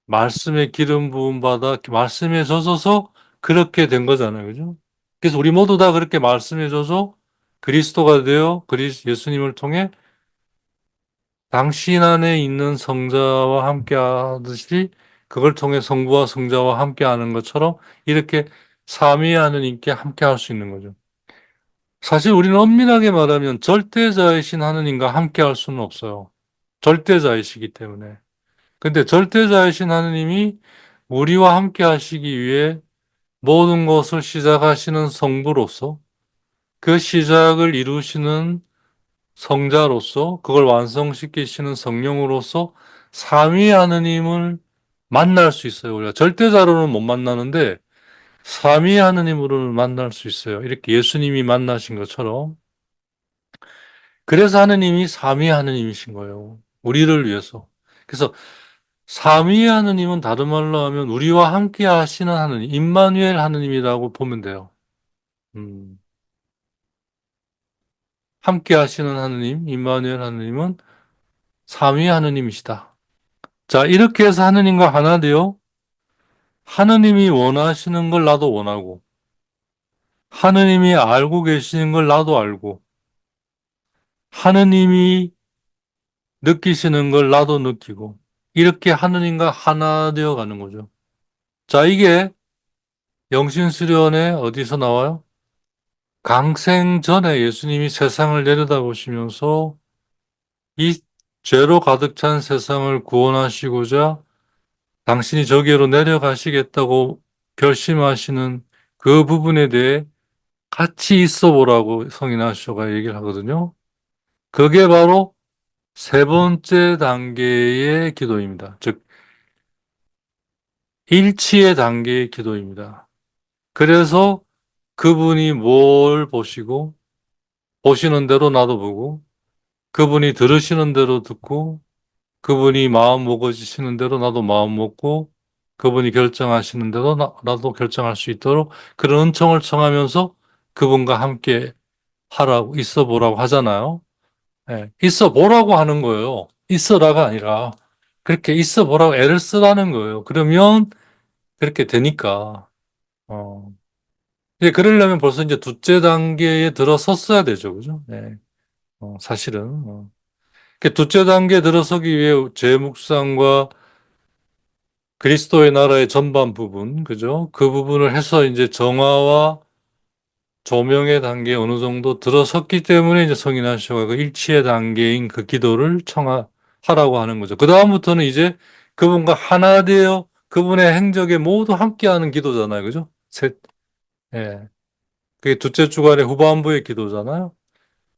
Speaker 1: 말씀에 기름 부음 받아 말씀에 젖어서 그렇게 된 거잖아요. 그죠? 그래서 우리 모두 다 그렇게 말씀에 젖어 그리스도가 되어 예수님을 통해 당신 안에 있는 성자와 함께 하듯이 그걸 통해 성부와 성자와 함께 하는 것처럼 이렇게 삼위의 하느님께 함께 할 수 있는 거죠. 사실 우리는 엄밀하게 말하면 절대자이신 하느님과 함께 할 수는 없어요. 절대자이시기 때문에. 근데 절대자이신 하느님이 우리와 함께 하시기 위해 모든 것을 시작하시는 성부로서 그 시작을 이루시는 성자로서 그걸 완성시키시는 성령으로서 삼위 하느님을 만날 수 있어요. 우리가 절대자로는 못 만나는데 삼위 하느님으로는 만날 수 있어요. 이렇게 예수님이 만나신 것처럼. 그래서 하느님이 삼위 하느님이신 거예요. 우리를 위해서. 그래서 삼위 하느님은 다른 말로 하면 우리와 함께 하시는 하느님, 임마누엘 하느님이라고 보면 돼요. 음, 함께 하시는 하느님, 임마누엘 하느님은 삼위 하느님이시다. 자, 이렇게 해서 하느님과 하나 되어 하느님이 원하시는 걸 나도 원하고 하느님이 알고 계시는 걸 나도 알고 하느님이 느끼시는 걸 나도 느끼고 이렇게 하느님과 하나 되어 가는 거죠. 자, 이게 영신수련회 어디서 나와요? 강생 전에 예수님이 세상을 내려다보시면서 이 죄로 가득 찬 세상을 구원하시고자 당신이 저기로 내려가시겠다고 결심하시는 그 부분에 대해 같이 있어 보라고 성인아쇼가 얘기를 하거든요. 그게 바로 세 번째 단계의 기도입니다. 즉, 일치의 단계의 기도입니다. 그래서 그분이 뭘 보시고, 보시는 대로 나도 보고, 그분이 들으시는 대로 듣고, 그분이 마음 먹어지시는 대로 나도 마음 먹고, 그분이 결정하시는 대로 나도 결정할 수 있도록 그런 은총을 청하면서 그분과 함께 하라고, 있어 보라고 하잖아요. 예, 있어 보라고 하는 거예요. 있어라가 아니라. 그렇게 있어 보라고 애를 쓰라는 거예요. 그러면 그렇게 되니까. 어. 이제 그러려면 벌써 이제 둘째 단계에 들어섰어야 되죠. 그죠? 네. 사실은. 둘째 단계에 들어서기 위해 제 묵상과 그리스도의 나라의 전반 부분, 그죠? 그 부분을 해서 이제 정화와 조명의 단계에 어느 정도 들어섰기 때문에 이제 성인하시고 그 일치의 단계인 그 기도를 청하라고 하는 거죠. 그다음부터는 이제 그분과 하나 되어 그분의 행적에 모두 함께하는 기도잖아요. 그죠? 예. 그게 둘째 주간의 후반부의 기도잖아요.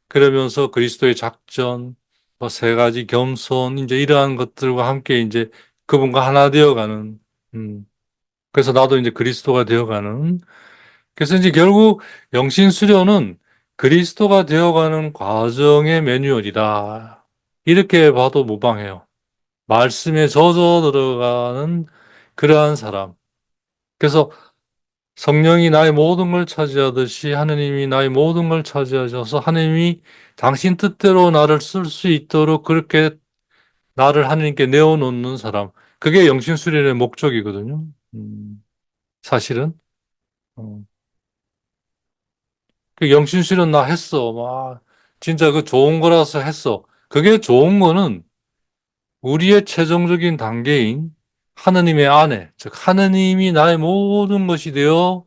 Speaker 1: 그러면서 그리스도의 작전, 뭐 세 가지 겸손, 이제 이러한 것들과 함께 이제 그분과 하나 되어가는, 음. 그래서 나도 이제 그리스도가 되어가는. 그래서 이제 결국 영신 수련은 그리스도가 되어가는 과정의 매뉴얼이다. 이렇게 봐도 무방해요. 말씀에 젖어 들어가는 그러한 사람. 그래서 성령이 나의 모든 걸 차지하듯이 하느님이 나의 모든 걸 차지하셔서 하느님이 당신 뜻대로 나를 쓸 수 있도록 그렇게 나를 하느님께 내어놓는 사람. 그게 영신수련의 목적이거든요. 사실은. 어. 그 영신수련 나 했어. 막 진짜 그 좋은 거라서 했어. 그게 좋은 거는 우리의 최종적인 단계인 하느님의 아내, 즉 하느님이 나의 모든 것이 되어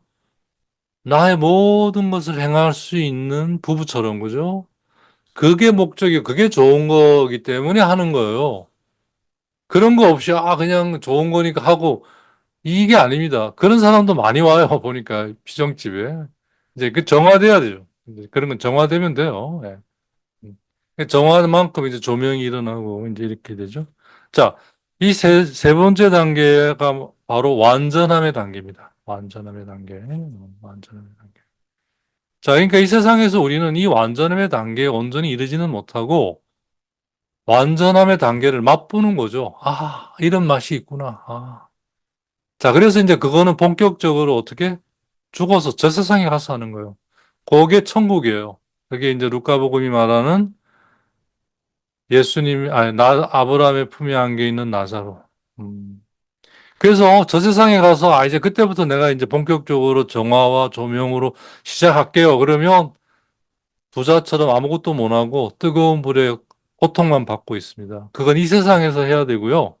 Speaker 1: 나의 모든 것을 행할 수 있는 부부처럼 그죠? 그게 목적이 그게 좋은 거기 때문에 하는 거예요. 그런 거 없이 그냥 좋은 거니까 하고 이게 아닙니다. 그런 사람도 많이 와요. 보니까 피정집에 이제 그 정화돼야 돼요. 이제 그런 건 정화되면 돼요. 예. 정화한 만큼 이제 조명이 일어나고 이제 이렇게 되죠. 자, 이 세 번째 단계가 바로 완전함의 단계입니다. 완전함의 단계. 완전함의 단계. 자, 그러니까 이 세상에서 우리는 이 완전함의 단계에 온전히 이르지는 못하고 완전함의 단계를 맛보는 거죠. 이런 맛이 있구나. 자, 그래서 이제 그거는 본격적으로 어떻게 죽어서 저 세상에 가서 하는 거예요. 그게 천국이에요. 그게 이제 루카복음이 말하는 예수님이, 아브라함의 품에 안겨 있는 나사로. 음. 그래서 저 세상에 가서, 이제 그때부터 내가 이제 본격적으로 정화와 조명으로 시작할게요. 그러면 부자처럼 아무것도 못하고 뜨거운 불에 고통만 받고 있습니다. 그건 이 세상에서 해야 되고요.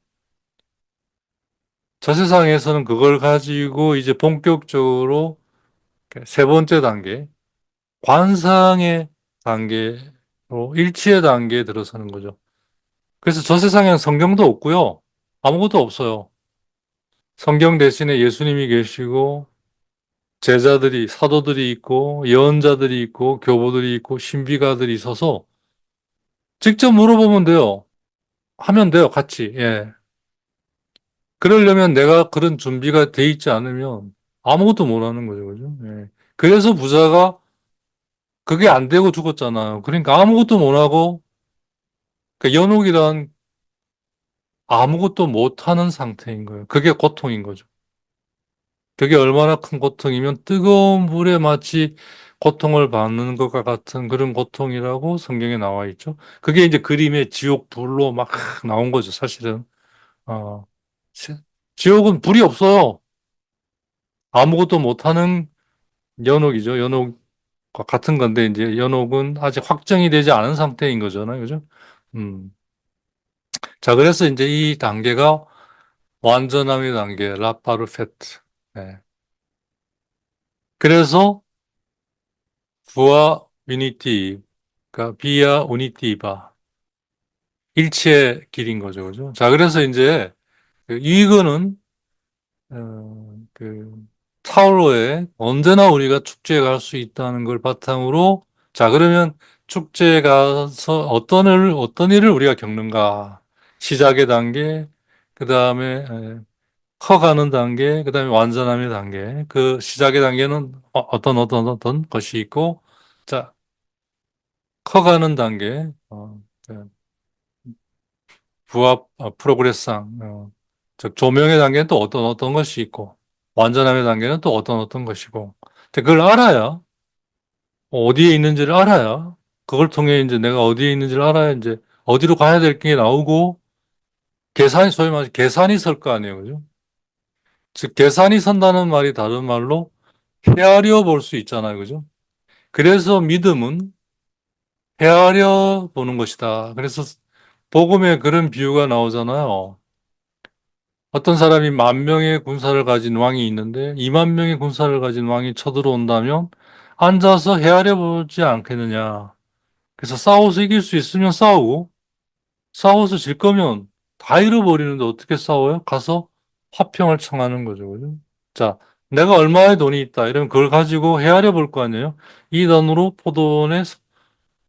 Speaker 1: 저 세상에서는 그걸 가지고 이제 본격적으로 세 번째 단계, 관상의 단계로 일치의 단계에 들어서는 거죠. 그래서 저 세상에는 성경도 없고요. 아무것도 없어요. 성경 대신에 예수님이 계시고 제자들이 사도들이 있고 예언자들이 있고 교보들이 있고 신비가들이 있어서 직접 물어보면 돼요. 하면 돼요, 같이. 예. 그러려면 내가 그런 준비가 돼 있지 않으면 아무것도 못 하는 거죠. 그죠? 예. 그래서 부자가 그게 안 되고 죽었잖아요. 그러니까 아무것도 못 하고, 그러니까 연옥이란 아무것도 못 하는 상태인 거예요. 그게 고통인 거죠. 그게 얼마나 큰 고통이면 뜨거운 물에 마치 고통을 받는 것과 같은 그런 고통이라고 성경에 나와 있죠. 그게 이제 그림의 지옥 불로 막 나온 거죠, 사실은. 어, 지- 지옥은 불이 없어요. 아무것도 못하는 연옥이죠. 연옥과 같은 건데, 이제 연옥은 아직 확정이 되지 않은 상태인 거잖아요. 그죠? 음. 자, 그래서 이제 이 단계가 완전함의 단계, 라파르페트. 네. 그래서 부와 유니티, 그러니까 비아 우니티바. 일치의 길인 거죠. 그죠? 자, 그래서 이제 이거는 그 타오르에 언제나 우리가 축제에 갈 수 있다는 걸 바탕으로 자, 그러면 축제에 가서 어떤 일을 우리가 겪는가? 시작의 단계, 그 다음에 커가는 단계, 그 다음에 완전함의 단계. 그 시작의 단계는 어떤 것이 있고, 자, 커가는 단계, 그 부합 프로그레스상, 즉 조명의 단계는 또 어떤 것이 있고, 완전함의 단계는 또 어떤 것이고, 근데 그걸 알아야 어디에 있는지를 알아야 그걸 통해 이제 내가 어디에 있는지를 알아야 이제 어디로 가야 될 게 나오고 계산이 소위 말해서 계산이 설 거 아니에요, 그죠? 즉 계산이 선다는 말이 다른 말로 헤아려 볼 수 있잖아요, 그죠? 그래서 믿음은 헤아려 보는 것이다. 그래서 복음에 그런 비유가 나오잖아요. 어떤 사람이 10,000명의 군사를 가진 왕이 있는데 20,000명의 군사를 가진 왕이 쳐들어온다면 앉아서 헤아려 보지 않겠느냐. 그래서 싸워서 이길 수 있으면 싸우고, 싸워서 질 거면 다 잃어버리는데 어떻게 싸워요? 가서 화평을 청하는 거죠. 그죠? 자, 내가 얼마의 돈이 있다. 이러면 그걸 가지고 헤아려 볼 거 아니에요? 이 돈으로 포도원에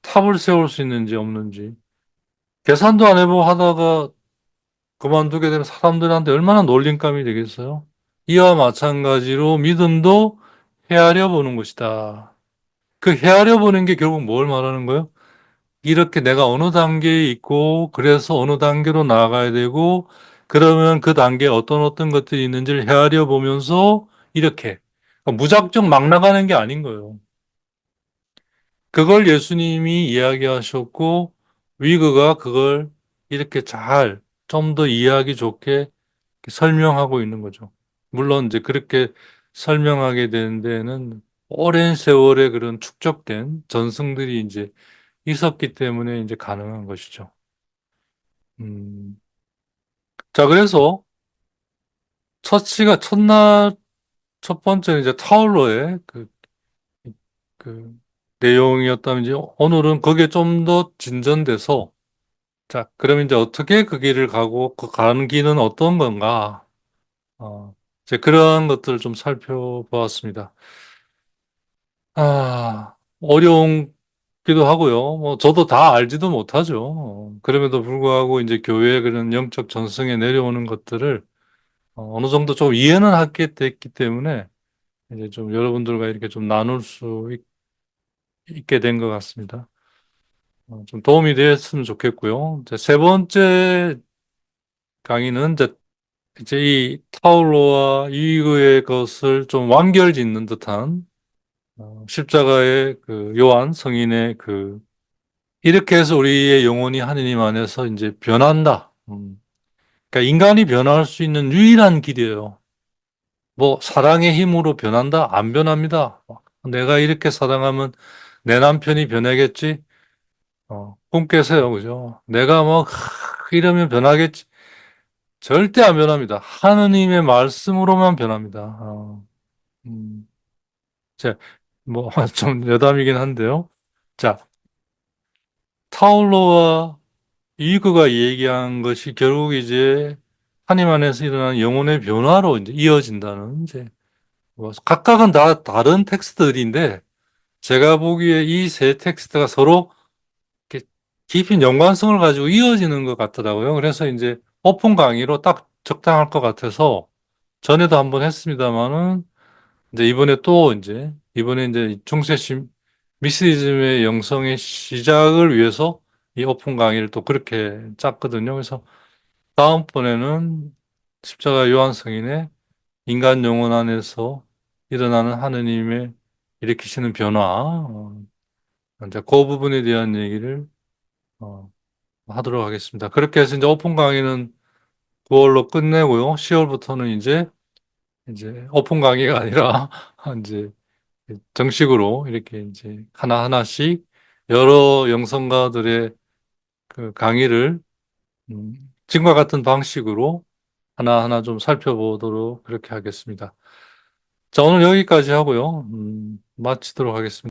Speaker 1: 탑을 세울 수 있는지 없는지. 계산도 안 해보고 하다가 그만두게 되면 사람들한테 얼마나 놀림감이 되겠어요? 이와 마찬가지로 믿음도 헤아려 보는 것이다. 그 헤아려 보는 게 결국 뭘 말하는 거예요? 이렇게 내가 어느 단계에 있고, 그래서 어느 단계로 나아가야 되고, 그러면 그 단계에 어떤 것들이 있는지를 헤아려 보면서 이렇게 그러니까 무작정 막 나가는 게 아닌 거예요. 그걸 예수님이 이야기하셨고, 위그가 그걸 이렇게 잘, 좀 더 이해하기 좋게 설명하고 있는 거죠. 물론 이제 그렇게 설명하게 되는 데는 오랜 세월의 그런 축적된 전승들이 이제 있었기 때문에 이제 가능한 것이죠. 음. 자, 그래서 첫날, 첫 번째는 이제 타올로의 그 내용이었다면 이제 오늘은 그게 좀 더 진전돼서 자, 그럼 이제 어떻게 그 길을 가고 그 가는 길은 어떤 건가? 이제 그런 것들을 좀 살펴보았습니다. 어려운 기도 하고요. 뭐 저도 다 알지도 못하죠. 그럼에도 불구하고 이제 교회의 그런 영적 전승에 내려오는 것들을 어느 정도 좀 이해는 하게 됐기 때문에 이제 좀 여러분들과 이렇게 좀 나눌 수 있게 된 것 같습니다. 좀 도움이 됐으면 좋겠고요. 이제 세 번째 강의는 이제 이 타울로와 이거의 것을 좀 완결짓는 듯한 십자가의 그 요한 성인의 이렇게 해서 우리의 영혼이 하느님 안에서 이제 변한다. 그러니까 인간이 변할 수 있는 유일한 길이에요. 뭐 사랑의 힘으로 변한다? 안 변합니다. 내가 이렇게 사랑하면 내 남편이 변하겠지? 꿈 깨세요. 그죠? 내가 뭐 이러면 변하겠지? 절대 안 변합니다. 하느님의 말씀으로만 변합니다. 음, 자, 뭐 좀 여담이긴 한데요. 자, 타올로와 이그가 얘기한 것이 결국 이제 하나님 안에서 일어나는 영혼의 변화로 이제 이어진다는 이제 뭐 각각은 다 다른 텍스트들인데 제가 보기에 이 세 텍스트가 서로 이렇게 깊은 연관성을 가지고 이어지는 것 같더라고요. 그래서 이제 오픈 강의로 딱 적당할 것 같아서 전에도 한번 했습니다만은 이제 이번에 이제 중세심 미스리즘의 영성의 시작을 위해서 이 오픈 강의를 또 그렇게 짰거든요. 그래서 다음번에는 십자가 요한 성인의 인간 영혼 안에서 일어나는 하느님의 일으키시는 변화, 이제 그 부분에 대한 얘기를 어, 하도록 하겠습니다. 그렇게 해서 이제 오픈 강의는 9월로 끝내고요. 10월부터는 이제 오픈 강의가 아니라 이제 정식으로 이렇게 이제 하나하나씩 여러 영성가들의 그 강의를 지금과 같은 방식으로 하나하나 좀 살펴보도록 그렇게 하겠습니다. 자, 오늘 여기까지 하고요. 마치도록 하겠습니다.